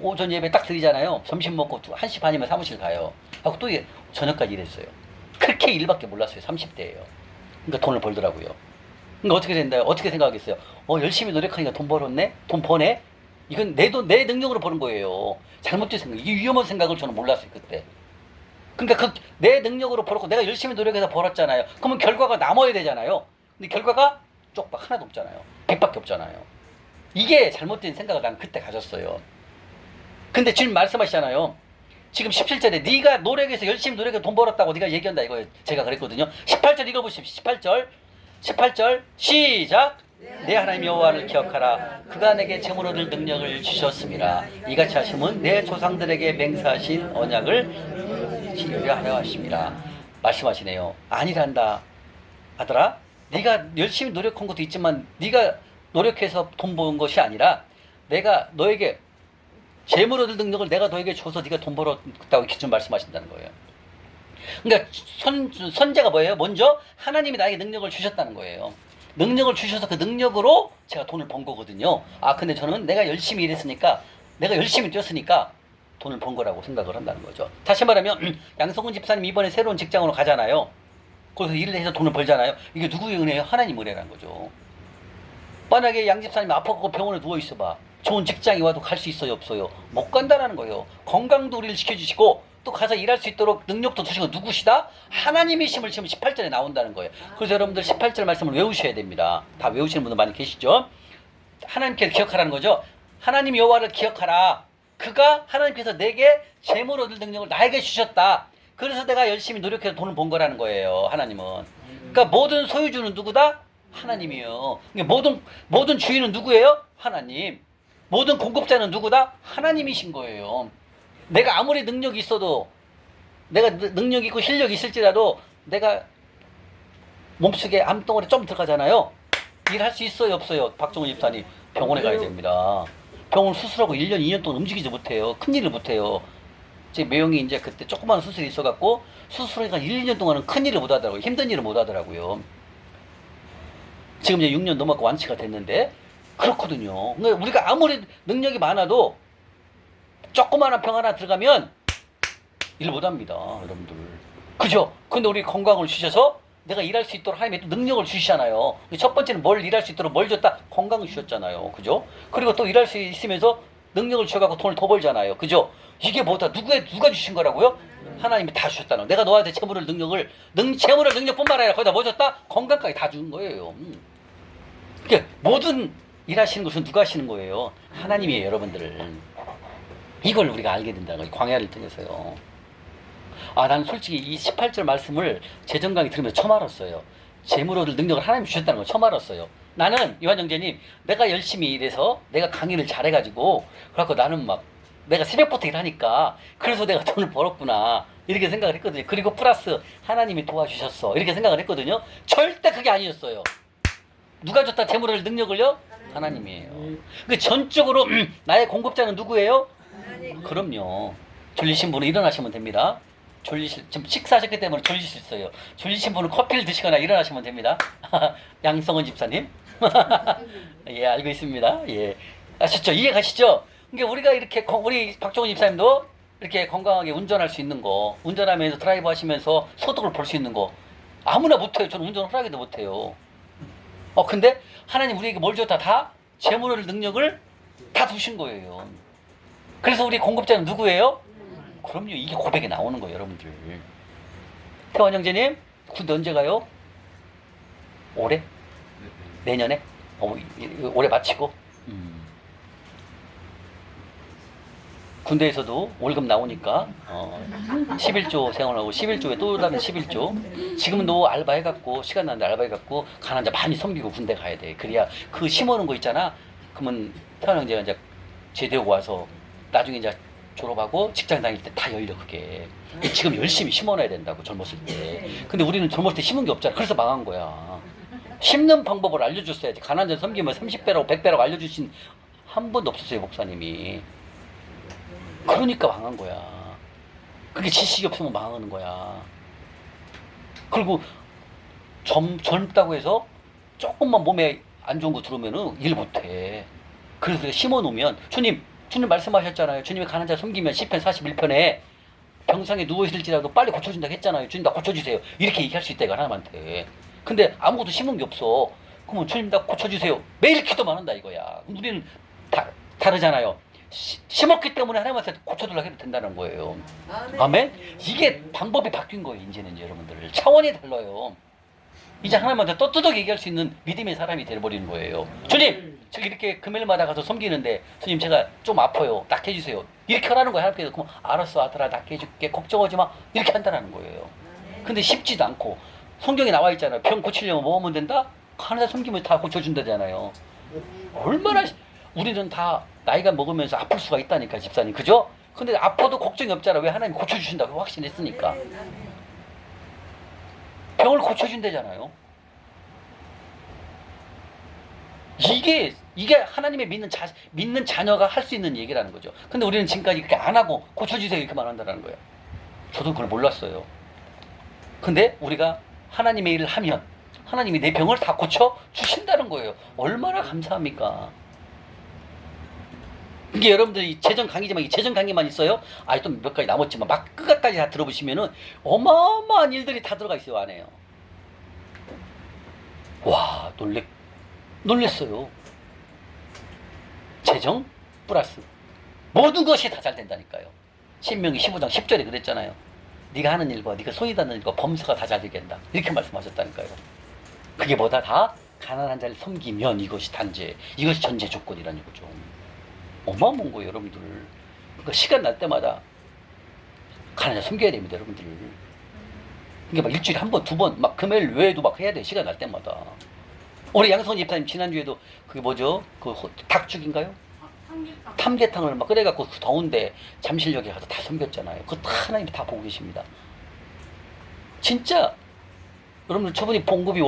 오전 예배 딱 드리잖아요. 점심 먹고 1시 반이면 사무실 가요. 하고 또 저녁까지 일했어요. 그렇게 일밖에 몰랐어요. 30대예요. 그러니까 돈을 벌더라고요. 그러니까 어떻게 된다요? 어떻게 생각하겠어요? 열심히 노력하니까 돈 벌었네? 돈 버네? 이건 내 능력으로 버는 거예요. 잘못된 생각, 이게 위험한 생각을 저는 몰랐어요, 그때. 그러니까 내 능력으로 벌었고 내가 열심히 노력해서 벌었잖아요. 그러면 결과가 남아야 되잖아요. 근데 결과가 쪽박 하나도 없잖아요. 100밖에 없잖아요. 이게 잘못된 생각을 난 그때 가졌어요. 근데 지금 말씀하시잖아요. 지금 17절에 네가 노력해서 열심히 노력해서 돈 벌었다고 네가 얘기한다 이거예요. 제가 그랬거든요. 18절 읽어보십시오. 18절 시작. 내 하나님 여호와를 기억하라. 그가 내게 재물 얻을 능력을 주셨음이라. 이같이 하심은 내 조상들에게 맹세하신 언약을 지키려 하려 하심이라. 말씀하시네요. 아니란다 아들아, 네가 열심히 노력한 것도 있지만 네가 노력해서 돈 번 것이 아니라 내가 너에게 재물 얻을 능력을 내가 너에게 줘서 네가 돈 벌었다고 이렇게 좀 말씀하신다는 거예요. 그러니까 선제가 뭐예요? 먼저 하나님이 나에게 능력을 주셨다는 거예요. 능력을 주셔서 그 능력으로 제가 돈을 번 거거든요. 근데 저는 내가 열심히 일했으니까, 내가 열심히 뛰었으니까 돈을 번 거라고 생각을 한다는 거죠. 다시 말하면 양성훈 집사님 이번에 새로운 직장으로 가잖아요. 거기서 일을 해서 돈을 벌잖아요. 이게 누구의 은혜예요? 하나님 은혜라는 거죠. 만약에 양 집사님이 아파갖고 병원에 누워있어봐. 좋은 직장에 와도 갈 수 있어요? 없어요? 못 간다라는 거예요. 건강도 우리를 지켜주시고 또 가서 일할 수 있도록 능력도 주신 건 누구시다? 하나님이심을 지금 18절에 나온다는 거예요. 그래서 여러분들 18절 말씀을 외우셔야 됩니다. 다 외우시는 분들 많이 계시죠? 하나님께 기억하라는 거죠. 하나님 여호와를 기억하라. 그가 하나님께서 내게 재물 얻을 능력을 나에게 주셨다. 그래서 내가 열심히 노력해서 돈을 번 거라는 거예요. 하나님은. 그러니까 모든 소유주는 누구다? 하나님이에요. 그러니까 모든 주인은 누구예요? 하나님. 모든 공급자는 누구다? 하나님이신 거예요. 내가 아무리 능력이 있어도, 내가 능력이 있고 실력이 있을지라도 내가 몸속에 암덩어리 좀 들어가잖아요. 일할 수 있어요? 없어요? 박정훈 집사님 병원에 가야 됩니다. 병원 수술하고 1년, 2년 동안 움직이지 못해요. 큰일을 못해요. 제 매형이 이제 그때 조그만 수술이 있어갖고 수술하니까 1, 2년 동안은 큰일을 못 하더라고요. 힘든 일을 못 하더라고요. 지금 이제 6년 넘었고 완치가 됐는데 그렇거든요. 그러니까 우리가 아무리 능력이 많아도 조그마한 병 하나 들어가면 일 못합니다. 여러분들. 그죠? 근데 우리 건강을 주셔서 내가 일할 수 있도록 하나님이 또 능력을 주시잖아요. 첫 번째는 뭘 일할 수 있도록 뭘 줬다? 건강을 주셨잖아요. 그죠? 그리고 또 일할 수 있으면서 능력을 주셔갖고 돈을 더 벌잖아요. 그죠? 이게 뭐다? 누가 주신 거라고요? 하나님이 다 주셨다는 거예요. 내가 너한테 재물을 능력뿐만 아니라 거기다 뭐 줬다? 건강까지 다 준 거예요. 그러니까 모든 일하시는 것은 누가 하시는 거예요? 하나님이에요, 여러분들. 이걸 우리가 알게 된다는 거예요. 광야를 통해서요. 나는 솔직히 이 18절 말씀을 재정 강의 들으면서 처음 알았어요. 재물 얻을 능력을 하나님이 주셨다는 걸 처음 알았어요. 나는 요한 형제님, 내가 열심히 일해서 내가 강의를 잘해가지고 그래갖고 나는 막 내가 새벽부터 일하니까 그래서 내가 돈을 벌었구나 이렇게 생각을 했거든요. 그리고 플러스 하나님이 도와주셨어 이렇게 생각을 했거든요. 절대 그게 아니었어요. 누가 줬다 재물을 능력을요? 하나님이에요. 그 전적으로 나의 공급자는 누구예요? 하나님. 그럼요. 졸리신 분은 일어나시면 됩니다. 지금 식사하셨기 때문에 졸릴 수 있어요. 졸리신 분은 커피를 드시거나 일어나시면 됩니다. 양성원 집사님. 예, 알고 있습니다. 예. 아셨죠? 이해 가시죠? 그러니까 우리가 이렇게, 우리 박종훈 집사님도 이렇게 건강하게 운전할 수 있는 거, 운전하면서 드라이브 하시면서 소득을 볼 수 있는 거, 아무나 못해요. 저는 운전을 하라기도 못해요. 근데 하나님 우리에게 뭘 줬다? 다 재물을 능력을 다 주신 거예요. 그래서 우리 공급자는 누구예요? 그럼요. 이게 고백에 나오는 거예요, 여러분들. 태환 형제님, 군대 언제 가요? 올해? 내년에? 올해 마치고? 군대에서도 월급 나오니까 11조 생활하고 11조에 또 다른 11조. 지금은 너 알바해갖고 시간 나는데 알바해갖고 가난 자 많이 섬기고 군대 가야 돼. 그래야 그 심어놓은 거 있잖아. 그러면 태환 형제가 이제 제대하고 와서 나중에 이제 졸업하고 직장 다닐 때 다 열려 그게. 지금 열심히 심어놔야 된다고 젊었을 때. 근데 우리는 젊었을 때 심은 게 없잖아. 그래서 망한 거야. 심는 방법을 알려줬어야지. 가난 자 섬기면 30배라고 100배라고 알려주신 한 번도 없었어요 목사님이. 그러니까 망한 거야. 그게 지식이 없으면 망하는 거야. 그리고 젊다고 해서 조금만 몸에 안 좋은 거 들어오면은 일 못해. 그래서 내가 심어놓으면 주님 말씀하셨잖아요. 주님이 가난 자 섬기면 시편 41편에 병상에 누워있을지라도 빨리 고쳐준다고 했잖아요. 주님 나 고쳐주세요. 이렇게 얘기할 수 있다 이거 하나님한테. 근데 아무것도 심은 게 없어. 그러면 주님 나 고쳐주세요. 매일 기도만 한다 이거야. 우리는 다르잖아요. 심었기 때문에 하나님한테 고쳐달라고 해도 된다는 거예요. 아멘? 이게 방법이 바뀐 거예요. 이제는 여러분들 차원이 달라요. 이제 하나님한테 떳떳하게 얘기할 수 있는 믿음의 사람이 되어버리는 거예요. 주님 저 이렇게 금요일마다 가서 섬기는데 주님 제가 좀 아파요. 낫게 해주세요. 이렇게 하라는 거예요. 하나님께서. 그럼 알았어 아들아 낫게 해줄게 걱정하지 마 이렇게 한다는 거예요. 근데 쉽지도 않고 성경에 나와 있잖아요. 병 고치려면 뭐 하면 된다? 하나 섬기면 다 고쳐준다잖아요. 얼마나 우리는 다 나이가 먹으면서 아플 수가 있다니까 집사님 그죠? 근데 아파도 걱정이 없잖아. 왜 하나님 고쳐주신다고 확신했으니까. 병을 고쳐준다잖아요. 이게 하나님의 믿는 자녀가 할 수 있는 얘기라는 거죠. 근데 우리는 지금까지 그렇게 안 하고 고쳐주세요 이렇게 말한다는 거예요. 저도 그걸 몰랐어요. 근데 우리가 하나님의 일을 하면 하나님이 내 병을 다 고쳐주신다는 거예요. 얼마나 감사합니까? 이게 여러분들 이 재정 강의지만 이 재정 강의만 있어요? 또 몇 가지 남았지만 막 끝까지 다 들어보시면은 어마어마한 일들이 다 들어가 있어요 안에요. 와 놀랬어요. 재정 플러스 모든 것이 다 잘 된다니까요. 신명기 15장 10절에 그랬잖아요. 네가 하는 일과 네가 손이 닿는 일과 범사가 다 잘 되게 한다. 이렇게 말씀하셨다니까요. 그게 뭐다 다 가난한 자를 섬기면 이것이 단죄, 이것이 전제 조건이라는 거죠. 어마어마한 거예요 여러분들. 그러니까 시간 날 때마다 가난한 자 섬겨야 됩니다 여러분들. 그러니까 막 일주일에 한 번, 두 번, 막 금요일 외에도 막 해야 돼 시간 날 때마다. 우리 양성원 집사님 지난주에도 그게 뭐죠? 그 닭죽인가요? 삼계탕을 막 끓여갖고 그 더운데 잠실역에 가서 다 섬겼잖아요. 그거 다 하나님이 다 보고 계십니다. 진짜 여러분들 저분이 봉급이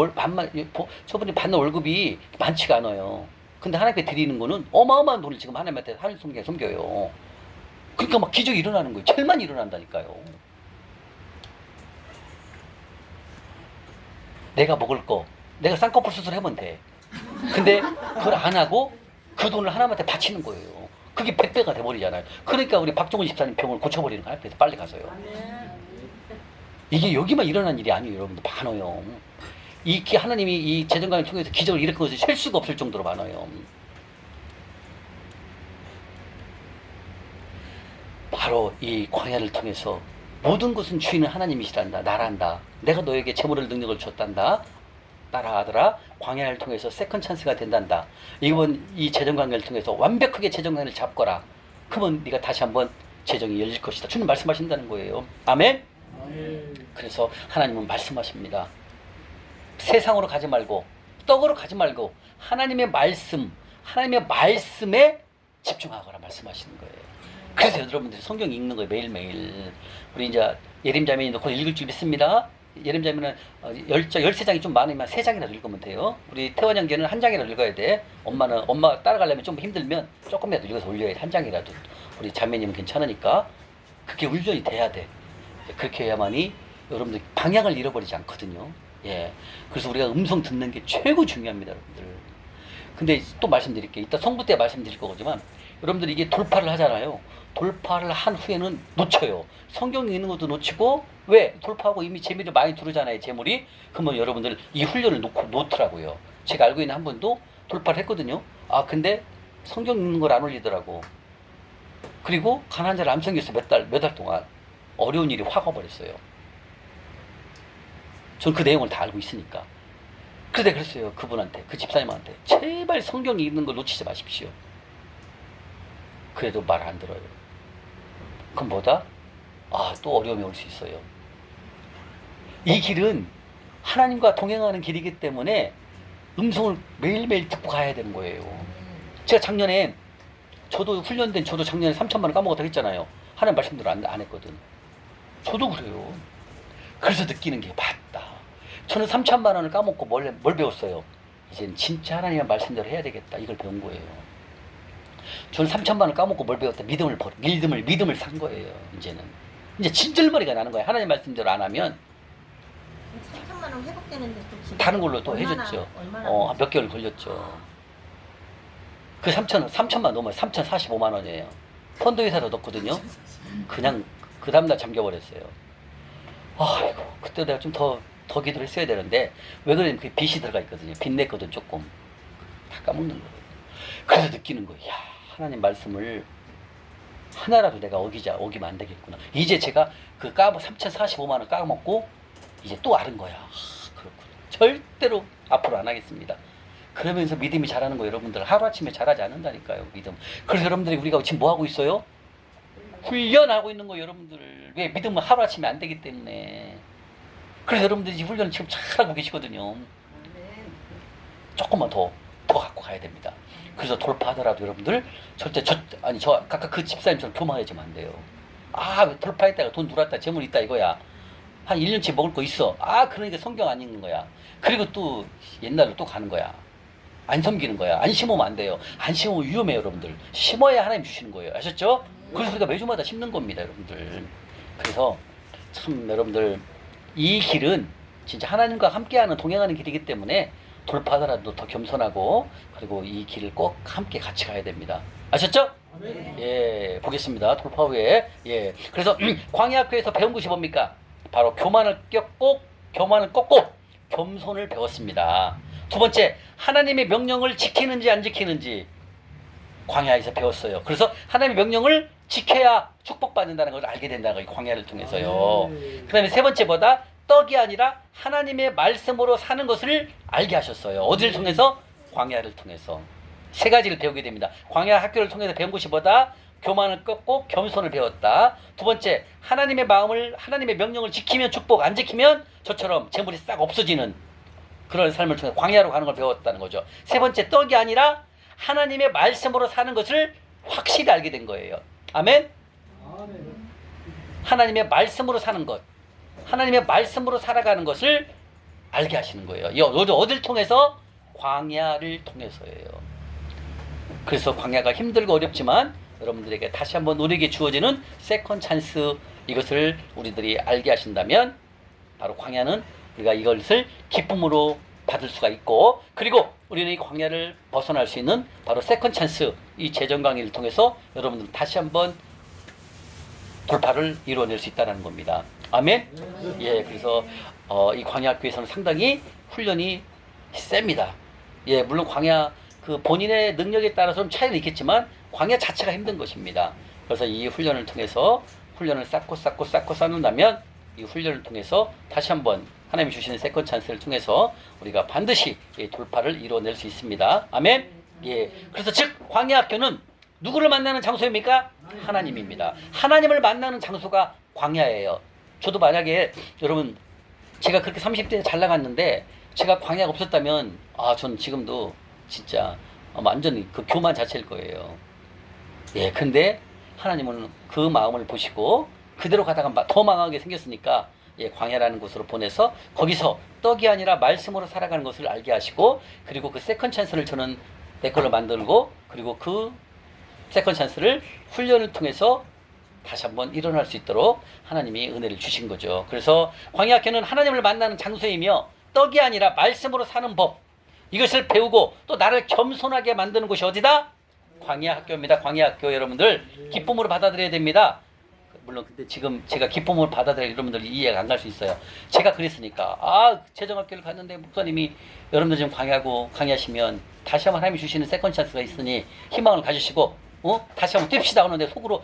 저분이 받는 월급이 많지가 않아요. 근데 하나님께 드리는 거는 어마어마한 돈을 지금 하나님한테 섬겨요. 그러니까 막 기적이 일어나는 거예요. 절만 일어난다니까요. 내가 먹을 거, 내가 쌍꺼풀 수술하면 돼. 근데 그걸 안 하고 그 돈을 하나님한테 바치는 거예요. 그게 100배가 돼버리잖아요. 그러니까 우리 박종훈 집사님 병을 고쳐버리는 거예요. 앞에서 빨리 가서요. 이게 여기만 일어난 일이 아니에요. 여러분들 많아요. 하나님이 이 재정강을 통해서 기적을 일으킨 것을 셀 수가 없을 정도로 많아요. 바로 이 광야를 통해서 모든 것은 주인은 하나님이시란다. 나란다. 내가 너에게 재물을 능력을 줬단다. 따라 아들아 광야를 통해서 세컨 찬스가 된단다. 이번 이 재정강을 통해서 완벽하게 재정강을 잡거라. 그러면 네가 다시 한번 재정이 열릴 것이다. 주님 말씀하신다는 거예요. 아멘? 그래서 하나님은 말씀하십니다. 세상으로 가지 말고 떡으로 가지 말고 하나님의 말씀에 집중하거라 말씀하시는 거예요. 그래서 여러분들이 성경 읽는 거예요. 매일매일. 우리 이제 예림자매님도 곧 읽을 줄 믿습니다. 예림자매는 13장이 좀 많으면 3장이라도 읽으면 돼요. 우리 태원 형제는 1장이라도 읽어야 돼. 엄마 따라가려면 좀 힘들면 조금이라도 읽어서 올려야 돼. 1장이라도. 우리 자매님은 괜찮으니까. 그게 훈련이 돼야 돼. 그렇게 해야만이 여러분들 방향을 잃어버리지 않거든요. 예. 그래서 우리가 음성 듣는 게 최고 중요합니다, 여러분들. 근데 또 말씀드릴게요. 이따 성부 때 말씀드릴 거지만 여러분들이 이게 돌파를 하잖아요. 돌파를 한 후에는 놓쳐요. 성경에 있는 것도 놓치고, 왜? 돌파하고 이미 재미를 많이 두르잖아요, 재물이. 그러면 여러분들 이 훈련을 놓더라고요. 제가 알고 있는 한 분도 돌파를 했거든요. 아, 근데 성경 읽는 걸 안 올리더라고. 그리고 가난한 자를 안 섬겼어요. 몇 달 동안. 어려운 일이 확 와버렸어요. 전 그 내용을 다 알고 있으니까. 그래서 내가 그랬어요. 그분한테, 그 집사님한테. 제발 성경 읽는 걸 놓치지 마십시오. 그래도 말 안 들어요. 그럼 뭐다? 아, 또 어려움이 올 수 있어요. 이 길은 하나님과 동행하는 길이기 때문에 음성을 매일매일 듣고 가야 되는 거예요. 제가 작년에, 저도 작년에 3천만 원 까먹었다고 했잖아요. 하나님 말씀대로 안 했거든. 저도 그래요. 그래서 느끼는 게 맞다. 저는 3천만 원을 까먹고 뭘 배웠어요? 이제는 진짜 하나님의 말씀대로 해야 되겠다. 이걸 배운 거예요. 저는 3천만 원 까먹고 뭘 배웠다? 믿음을 산 거예요. 이제 진절머리가 나는 거예요. 하나님 말씀대로 안 하면 3천만 원 회복되는데 또 지금 다른 걸로 또 해줬죠. 몇 개월 걸렸죠. 그 3천만 넘어요. 3,045만 원이에요. 펀드 회사로 넣었거든요. 그냥 그 다음날 잠겨버렸어요. 아이고, 그때 내가 좀 더 기도를 했어야 되는데, 왜 그러냐면 그게 빚이 들어가 있거든요. 빚 냈거든, 조금. 다 까먹는 거예요. 그래서 느끼는 거예요. 야, 하나님 말씀을 하나라도 내가 어기면 안 되겠구나. 이제 제가 그 3,045만 원 까먹고, 이제 또 아는 거야. 그렇구나. 절대로 앞으로 안 하겠습니다. 그러면서 믿음이 자라는 거 여러분들 하루아침에 자라지 않는다니까요. 믿음. 그래서 여러분들이 우리가 지금 뭐 하고 있어요? 훈련하고 있는 거 여러분들. 왜? 믿음은 하루아침에 안 되기 때문에. 그래서 여러분들이 이 훈련을 지금 잘하고 계시거든요. 조금만 더 갖고 가야 됩니다. 그래서 돌파하더라도 여러분들 절대 아까 그 집사님처럼 교만해지면 안 돼요. 아, 돌파했다가 돈 들어왔다, 재물 있다 이거야. 한 1년치 먹을 거 있어. 아, 그러니까 성경 안 읽는 거야. 그리고 또 옛날로 또 가는 거야. 안 섬기는 거야. 안 심으면 안 돼요. 안 심으면 위험해요, 여러분들. 심어야 하나님 주시는 거예요. 아셨죠? 그래서 우리가 매주마다 심는 겁니다, 여러분들. 그래서 참 여러분들 이 길은 진짜 하나님과 함께하는 동행하는 길이기 때문에 돌파하더라도 더 겸손하고, 그리고 이 길을 꼭 함께 같이 가야 됩니다. 아셨죠? 네. 예, 보겠습니다. 돌파 후에. 예. 그래서 광야학교에서 배운 것이 뭡니까? 바로 교만을 꺾고 겸손을 배웠습니다. 두 번째, 하나님의 명령을 지키는지 안 지키는지 광야에서 배웠어요. 그래서 하나님의 명령을 지켜야 축복받는다는 걸 알게 된다는 거예요. 광야를 통해서요. 그 다음에 세 번째보다 떡이 아니라 하나님의 말씀으로 사는 것을 알게 하셨어요. 어디를 통해서? 광야를 통해서. 세 가지를 배우게 됩니다. 광야 학교를 통해서 배운 것이보다 교만을 꺾고 겸손을 배웠다. 두 번째, 하나님의 명령을 지키면 축복, 안 지키면 저처럼 재물이 싹 없어지는 그런 삶을 통해 광야로 가는 걸 배웠다는 거죠. 세 번째, 떡이 아니라 하나님의 말씀으로 사는 것을 확실히 알게 된 거예요. 아멘? 하나님의 말씀으로 사는 것, 하나님의 말씀으로 살아가는 것을 알게 하시는 거예요. 어딜 통해서? 광야를 통해서예요. 그래서 광야가 힘들고 어렵지만 여러분들에게 다시 한번 우리에게 주어지는 세컨 찬스, 이것을 우리들이 알게 하신다면 바로 광야는 우리가 이것을 기쁨으로 받을 수가 있고, 그리고 우리는 이 광야를 벗어날 수 있는 바로 세컨 찬스, 이 재정 강의를 통해서 여러분들 다시 한번 돌파를 이루어낼 수 있다는 겁니다. 아멘? 예, 그래서 이 광야학교에서는 상당히 훈련이 셉니다. 예, 물론 광야 그 본인의 능력에 따라서는 차이는 있겠지만 광야 자체가 힘든 것입니다. 그래서 이 훈련을 통해서 훈련을 쌓고 쌓는다면 이 훈련을 통해서 다시 한번 하나님이 주시는 세컨 찬스를 통해서 우리가 반드시 돌파를 이루어낼 수 있습니다. 아멘? 예. 그래서 즉 광야학교는 누구를 만나는 장소입니까? 하나님입니다. 하나님을 만나는 장소가 광야예요. 저도 만약에 여러분 제가 그렇게 30대에 잘 나갔는데 제가 광야가 없었다면 전 지금도 진짜 완전히 그 교만 자체일 거예요. 예. 근데 하나님은 그 마음을 보시고 그대로 가다가 더 망하게 생겼으니까 광야라는 곳으로 보내서 거기서 떡이 아니라 말씀으로 살아가는 것을 알게 하시고, 그리고 그 세컨 찬스를 저는 내 걸로 만들고, 그리고 그 세컨 찬스를 훈련을 통해서 다시 한번 일어날 수 있도록 하나님이 은혜를 주신 거죠. 그래서 광야학교는 하나님을 만나는 장소이며 떡이 아니라 말씀으로 사는 법, 이것을 배우고 또 나를 겸손하게 만드는 곳이 어디다? 광야학교입니다. 광야학교 여러분들 기쁨으로 받아들여야 됩니다. 물론 근데 지금 제가 기쁨으로 받아들여 여러분들 이해가 안 갈 수 있어요. 제가 그랬으니까 재정학교를 갔는데 목사님이 여러분들 지금 강의하시면 다시 한번 하나님이 주시는 세컨 찬스가 있으니 희망을 가지시고 다시 한번 뜁시다 하는데 속으로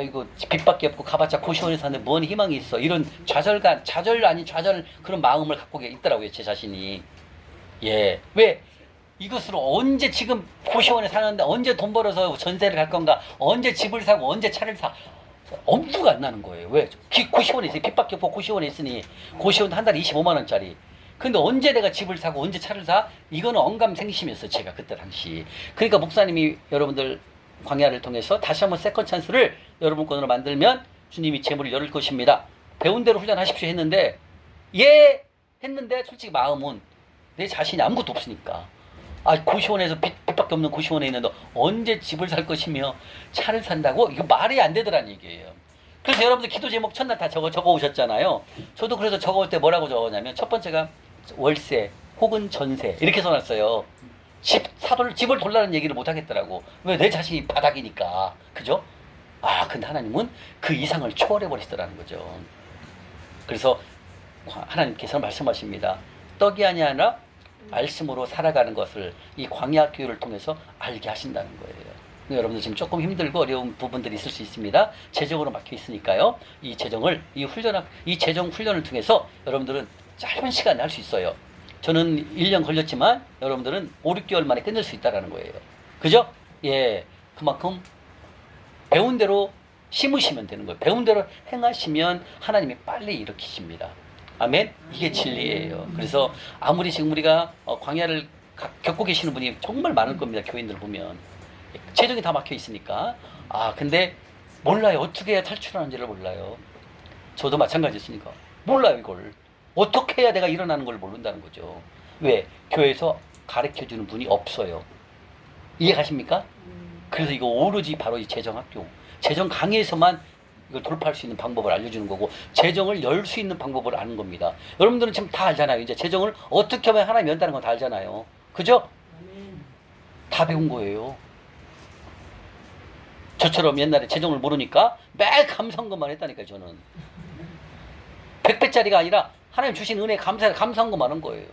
이거 빚밖에 없고 가봤자 고시원에 사는데 뭔 희망이 있어, 이런 좌절감, 좌절 그런 마음을 갖고 있더라고요, 제 자신이. 왜 이것으로 언제 지금 고시원에 사는데 언제 돈 벌어서 전세를 갈 건가, 언제 집을 사고 언제 차를 사, 엄두가 안 나는 거예요. 왜? 고시원에 있어요. 빚밖에 없고 고시원에 있으니, 고시원 한 달에 25만 원짜리. 근데 언제 내가 집을 사고 언제 차를 사? 이거는 언감생심이었어요, 제가 그때 당시. 그러니까 목사님이 여러분들 광야를 통해서 다시 한번 세컨 찬스를 여러분 권으로 만들면 주님이 재물을 열을 것입니다. 배운 대로 훈련하십시오 했는데, 했는데 솔직히 마음은 내 자신이 아무것도 없으니까. 고시원에서 빚밖에 없는 고시원에 있는데 언제 집을 살 것이며 차를 산다고? 이거 말이 안 되더란 얘기예요. 그래서 여러분들 기도 제목 첫날 다 적어 오셨잖아요. 저도 그래서 적어올 때 뭐라고 적었냐면, 첫 번째가 월세 혹은 전세 이렇게 써놨어요. 집을 돌라는 얘기를 못 하겠더라고. 왜? 내 자신이 바닥이니까. 그죠? 근데 하나님은 그 이상을 초월해 버리시더라는 거죠. 그래서 하나님께서 말씀하십니다. 떡이 아니라 말씀으로 살아가는 것을 이 광야 교육을 통해서 알게 하신다는 거예요. 여러분들 지금 조금 힘들고 어려운 부분들이 있을 수 있습니다. 재정으로 막혀 있으니까요. 이 재정 훈련을 통해서 여러분들은 짧은 시간에 할 수 있어요. 저는 1년 걸렸지만 여러분들은 5, 6개월 만에 끝낼 수 있다는 거예요. 그죠? 그만큼 배운 대로 심으시면 되는 거예요. 배운 대로 행하시면 하나님이 빨리 일으키십니다. 아멘? 이게 진리예요. 그래서 아무리 지금 우리가 광야를 겪고 계시는 분이 정말 많을 겁니다. 교인들 보면. 재정이 다 막혀 있으니까. 근데 몰라요. 어떻게 해야 탈출하는지를 몰라요. 저도 마찬가지였으니까. 몰라요, 이걸. 어떻게 해야 내가 일어나는 걸 모른다는 거죠. 왜? 교회에서 가르쳐주는 분이 없어요. 이해 가십니까? 그래서 이거 오로지 바로 이 재정학교, 재정 강의에서만 이걸 돌파할 수 있는 방법을 알려주는 거고, 재정을 열 수 있는 방법을 아는 겁니다. 여러분들은 지금 다 알잖아요. 이제 재정을 어떻게 하면 하나님 연다는 건 다 알잖아요. 그죠? 다 배운 거예요. 저처럼 옛날에 재정을 모르니까 매일 감사한것만 했다니까요. 저는 100배짜리가 아니라 하나님 주신 은혜에 감사한 것만 한 거예요.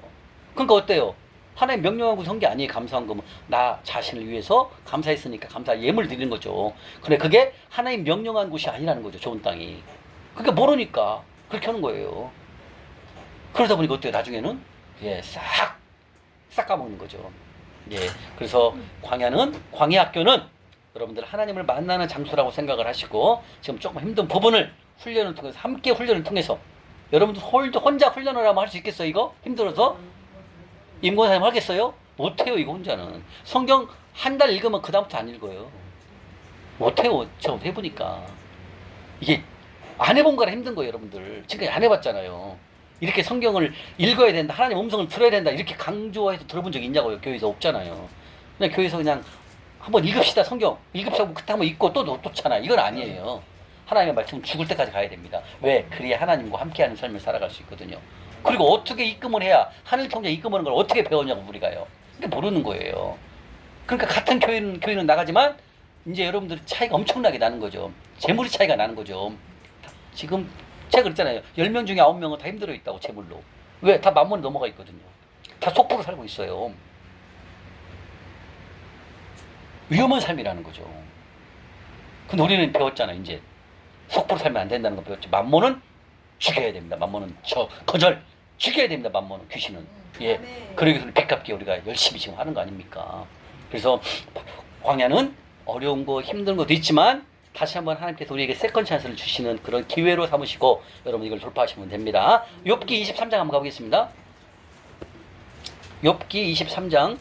그러니까 어때요? 하나님 명령하고 선 게 아니에요. 감사한 거면 나 자신을 위해서 감사했으니까 감사 예물 드리는 거죠. 근데 그게 하나님 명령한 곳이 아니라는 거죠. 좋은 땅이. 그러니까 모르니까 그렇게 하는 거예요. 그러다 보니까 어때요? 나중에는 싹 까먹는 거죠. 그래서 광야학교는 여러분들 하나님을 만나는 장소라고 생각을 하시고, 지금 조금 힘든 부분을 훈련을 통해서, 함께 훈련을 통해서, 여러분들 혼자 훈련을 하면 할 수 있겠어요? 이거 힘들어서 임권사님 하겠어요? 못해요. 이거 혼자는. 성경 한 달 읽으면 그 다음부터 안 읽어요. 못해요. 저 해보니까. 이게 안 해본 거라 힘든 거예요. 여러분들 지금까지 안 해봤잖아요. 이렇게 성경을 읽어야 된다, 하나님 음성을 들어야 된다, 이렇게 강조해서 들어본 적 있냐고요. 교회에서 없잖아요. 그냥 교회에서 그냥 한번 읽읍시다, 성경 읽읍시다 하고 그때 한번 읽고 또 놓잖아. 이건 아니에요. 하나님의 말씀은 죽을 때까지 가야 됩니다. 왜? 그래야 하나님과 함께하는 삶을 살아갈 수 있거든요. 그리고 어떻게 입금을 해야, 하늘 통장 입금하는 걸 어떻게 배웠냐고 우리가요. 근데 모르는 거예요. 그러니까 같은 교회는 나가지만 이제 여러분들이 차이가 엄청나게 나는 거죠. 재물이 차이가 나는 거죠. 지금 제가 그랬잖아요. 10명 중에 9명은 다 힘들어 있다고, 재물로. 왜? 다 만mon에 넘어가 있거든요. 다 속부로 살고 있어요. 위험한 삶이라는 거죠. 근데 우리는 배웠잖아요. 이제 속부로 살면 안 된다는 거 배웠죠. 만몬은 죽여야 됩니다. 만몬은 거절 죽여야 됩니다. 만몬은, 귀신은. 그러기 위해서 빚 갚기 우리가 열심히 지금 하는 거 아닙니까? 그래서 광야는 어려운 거 힘든 것도 있지만 다시 한번 하나님께서 우리에게 세컨 찬스를 주시는 그런 기회로 삼으시고 여러분 이걸 돌파하시면 됩니다. 욥기 23장 한번 가보겠습니다. 욥기 23장.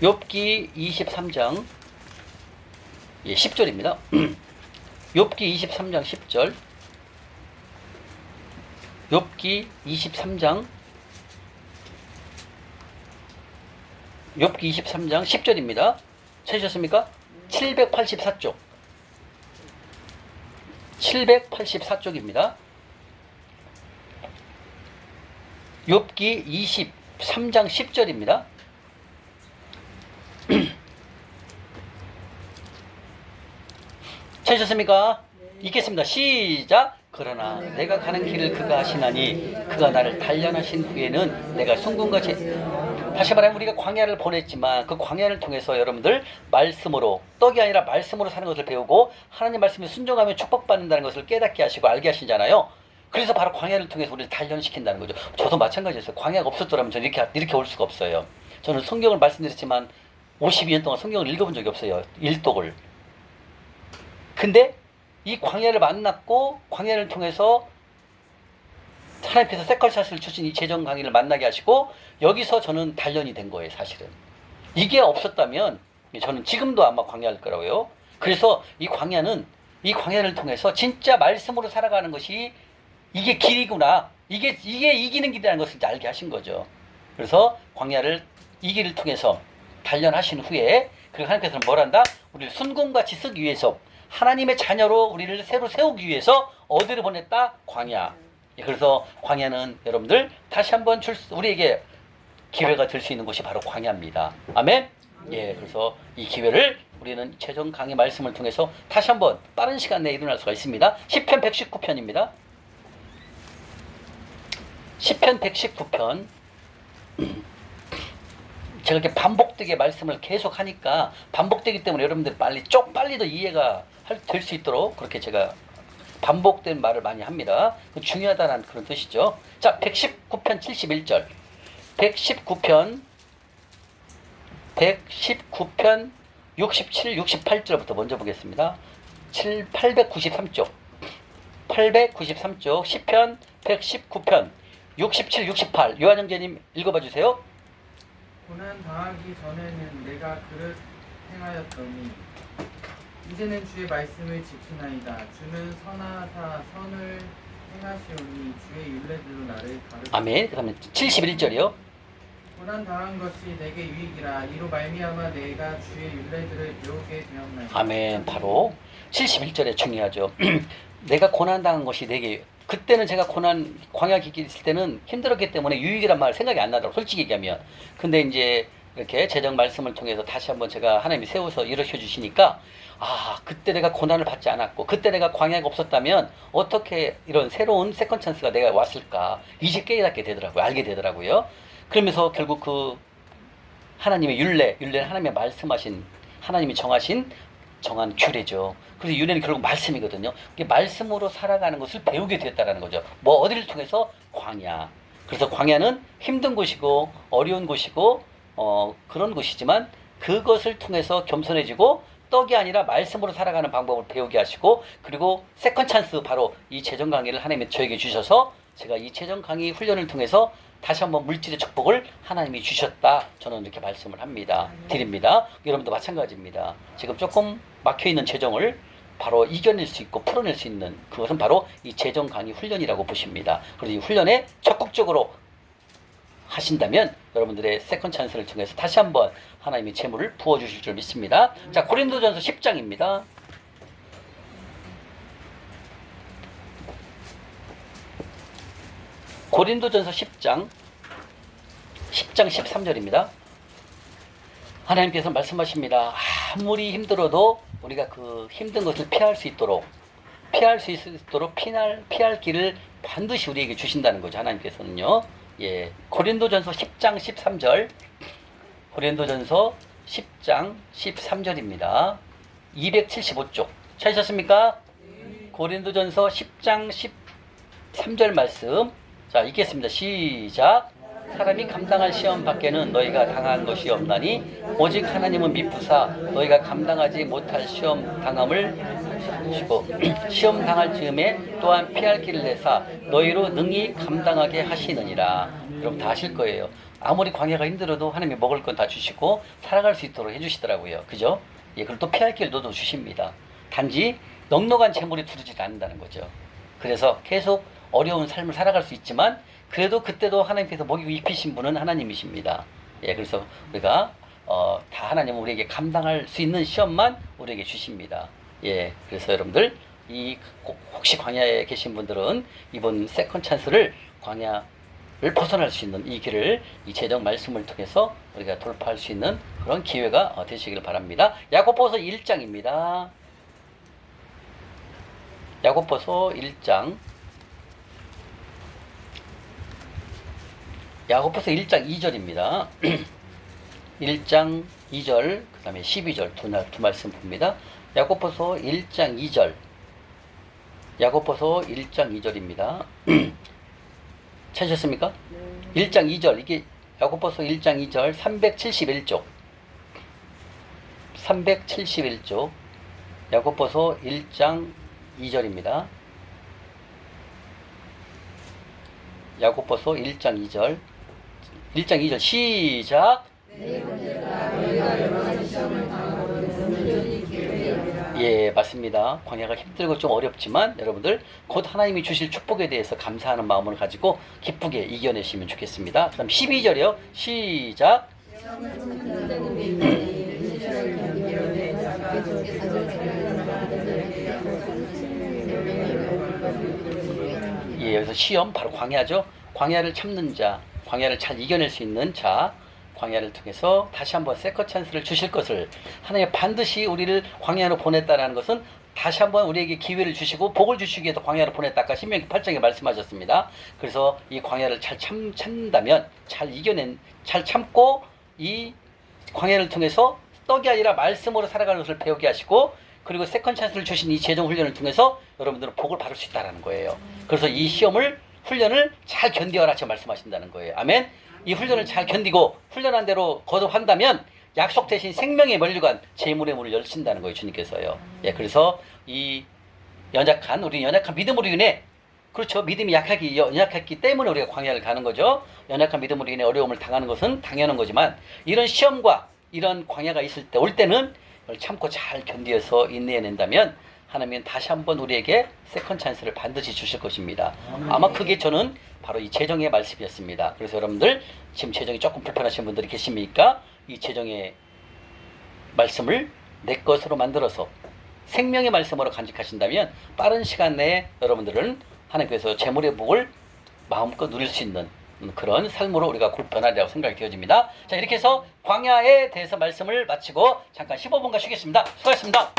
욥기 23장 예, 10절입니다. 욥기 23장 10절. 욥기 23장 10절입니다. 찾으셨습니까? 784쪽. 784쪽입니다. 욥기 23장 10절입니다. 찾으셨습니까? 읽겠습니다. 시작. 그러나 내가 가는 길을 그가 하시나니 그가 나를 단련하신 후에는 내가 순금같이, 다시 말하면 우리가 광야를 보냈지만 그 광야를 통해서 여러분들 말씀으로, 떡이 아니라 말씀으로 사는 것을 배우고 하나님 말씀에 순종하면 축복받는다는 것을 깨닫게 하시고 알게 하시잖아요. 그래서 바로 광야를 통해서 우리를 단련시킨다는 거죠. 저도 마찬가지였어요. 광야가 없었더라면 저는 이렇게 올 수가 없어요. 저는 성경을 말씀드렸지만 52년 동안 성경을 읽어본 적이 없어요. 일독을. 근데 이 광야를 만났고 광야를 통해서 하나님께서 세컨샷을 주신 이 재정 강의를 만나게 하시고 여기서 저는 단련이 된 거예요. 사실은 이게 없었다면 저는 지금도 아마 광야일 거라고요. 그래서 이 광야를 통해서 진짜 말씀으로 살아가는 것이 이게 길이구나, 이게 이기는 길이라는 것을 이제 알게 하신 거죠. 그래서 광야를, 이 길을 통해서 단련하신 후에, 그리고 하나님께서는 뭘 한다? 우리를 순금같이 쓰기 위해서, 하나님의 자녀로 우리를 새로 세우기 위해서 어디를 보냈다? 광야. 그래서 광야는 여러분들 다시 한번 우리에게 기회가 될 수 있는 곳이 바로 광야입니다. 아멘. 예, 그래서 이 기회를 우리는 최종 강의 말씀을 통해서 다시 한번 빠른 시간 내에 일어날 수가 있습니다. 시편 119편입니다. 시편 119편. 제가 이렇게 반복되게 말씀을 계속 하니까 반복되기 때문에 여러분들 빨리 더 이해가 될 수 있도록 그렇게 제가 반복된 말을 많이 합니다. 그 중요하다는 그런 뜻이죠. 자, 119편 71절. 119편 67, 68절부터 먼저 보겠습니다. 893쪽. 893쪽 시편 119편 67, 68. 요한형제님 읽어봐 주세요. 고난 당하기 전에는 내가 그릇 행하였더니 이제는 주의 말씀을 지키나이다. 주는 선하사 선을 행하시오니 주의 율례들로 나를 가르치시오. 아멘. 그 다음에 71절이요. 고난 당한 것이 내게 유익이라. 이로 말미암아 내가 주의 율례들을 배우게 되었나이다. 아멘. 바로 71절에 중요하죠. 내가 고난 당한 것이 내게, 그때는 제가 광야 기길 있을 때는 힘들었기 때문에 유익이란 말 생각이 안 나더라고요. 솔직히 얘기하면. 근데 이제 이렇게 재정 말씀을 통해서 다시 한번 제가 하나님이 세워서 일으켜 주시니까, 그때 내가 고난을 받지 않았고 그때 내가 광야가 없었다면 어떻게 이런 새로운 세컨 찬스가 내가 왔을까, 이제 깨닫게 되더라고요. 알게 되더라고요. 그러면서 결국 그 하나님의 율례는 하나님의 말씀하신, 하나님이 정한 규례죠. 그래서 율례는 결국 말씀이거든요. 말씀으로 살아가는 것을 배우게 됐다라는 거죠. 어디를 통해서? 광야. 그래서 광야는 힘든 곳이고 어려운 곳이고 그런 곳이지만 그것을 통해서 겸손해지고 떡이 아니라 말씀으로 살아가는 방법을 배우게 하시고, 그리고 세컨 찬스, 바로 이 재정 강의를 하나님이 저에게 주셔서 제가 이 재정 강의 훈련을 통해서 다시 한번 물질의 축복을 하나님이 주셨다. 저는 이렇게 말씀을 드립니다. 여러분도 마찬가지입니다. 지금 조금 막혀있는 재정을 바로 이겨낼 수 있고 풀어낼 수 있는 그것은 바로 이 재정 강의 훈련이라고 보십니다. 그래서 이 훈련에 적극적으로 하신다면 여러분들의 세컨 찬스를 통해서 다시 한번 하나님이 재물을 부어주실 줄 믿습니다. 자, 고린도전서 10장입니다. 고린도전서 10장 13절입니다. 하나님께서 말씀하십니다. 아무리 힘들어도 우리가 그 힘든 것을 피할 수 있도록 피할 길을 반드시 우리에게 주신다는 거죠. 하나님께서는요. 예, 고린도전서 10장 13절. 고린도전서 10장 13절입니다. 275쪽. 찾으셨습니까? 고린도전서 10장 13절 말씀. 자, 읽겠습니다. 시작. 사람이 감당할 시험 밖에는 너희가 당한 것이 없나니 오직 하나님은 미쁘사 너희가 감당하지 못할 시험 당함을 주시고 시험 당할 즈음에 또한 피할 길을 내사 너희로 능히 감당하게 하시느니라. 여러분 다 아실 거예요. 아무리 광야가 힘들어도 하나님이 먹을 건 다 주시고 살아갈 수 있도록 해주시더라고요. 그죠? 예, 그리고 또 피할 길도 또 주십니다. 단지 넉넉한 재물이 두르지 않는다는 거죠. 그래서 계속 어려운 삶을 살아갈 수 있지만 그래도 그때도 하나님께서 먹이고 입히신 분은 하나님이십니다. 예, 그래서 우리가 다 하나님은 우리에게 감당할 수 있는 시험만 우리에게 주십니다. 예, 그래서 여러분들 혹시 광야에 계신 분들은 이번 세컨 찬스를 광야를 벗어날 수 있는 이 길을 이 제정 말씀을 통해서 우리가 돌파할 수 있는 그런 기회가 되시길 바랍니다. 야고보서 1장입니다. 야고보서 1장. 야고보서 1장 2절입니다. 1장 2절, 그 다음에 12절 두 말씀 봅니다. 야고보서 1장 2절. 야고보서 1장 2절입니다. 찾으셨습니까? 네. 1장 2절. 이게 야고보서 1장 2절 371쪽. 371쪽. 야고보서 1장 2절입니다. 야고보서 1장 2절. 1장 2절 시작. 예, 맞습니다. 광야가 힘들고 좀 어렵지만 여러분들 곧 하나님이 주실 축복에 대해서 감사하는 마음을 가지고 기쁘게 이겨내시면 좋겠습니다. 그다음 12절이요. 시작. 예, 여기서 시험 바로 광야죠. 광야를 참는 자, 광야를 잘 이겨낼 수 있는 자, 광야를 통해서 다시 한번 세컨 찬스를 주실 것을 하나님 반드시 우리를 광야로 보냈다라는 것은 다시 한번 우리에게 기회를 주시고 복을 주시기 위해서 광야로 보냈다. 아까 신명기 8장에 말씀하셨습니다. 그래서 이 광야를 잘 참는다면 잘 참고 이 광야를 통해서 떡이 아니라 말씀으로 살아가는 것을 배우게 하시고 그리고 세컨 찬스를 주신 이 재정 훈련을 통해서 여러분들은 복을 받을 수 있다는 거예요. 그래서 이 훈련을 잘 견디어라 지금 말씀하신다는 거예요. 아멘. 이 훈련을 잘 견디고 훈련한 대로 거듭한다면 약속 대신 생명의 면류관 재물의 문을 열신다는 거예요. 주님께서요. 예, 그래서 우리 연약한 믿음으로 인해 그렇죠. 믿음이 연약했기 때문에 우리가 광야를 가는 거죠. 연약한 믿음으로 인해 어려움을 당하는 것은 당연한 거지만 이런 시험과 이런 광야가 올 때는 이걸 참고 잘 견디어서 인내해낸다면 하나님은 다시 한번 우리에게 세컨 찬스를 반드시 주실 것입니다. 아마 그게 저는 바로 이 재정의 말씀이었습니다. 그래서 여러분들 지금 재정이 조금 불편하신 분들이 계십니까? 이 재정의 말씀을 내 것으로 만들어서 생명의 말씀으로 간직하신다면 빠른 시간 내에 여러분들은 하나님께서 재물의 복을 마음껏 누릴 수 있는 그런 삶으로 우리가 곧 변하리라고 생각이 되어집니다. 자, 이렇게 해서 광야에 대해서 말씀을 마치고 잠깐 15분간 쉬겠습니다. 수고하셨습니다.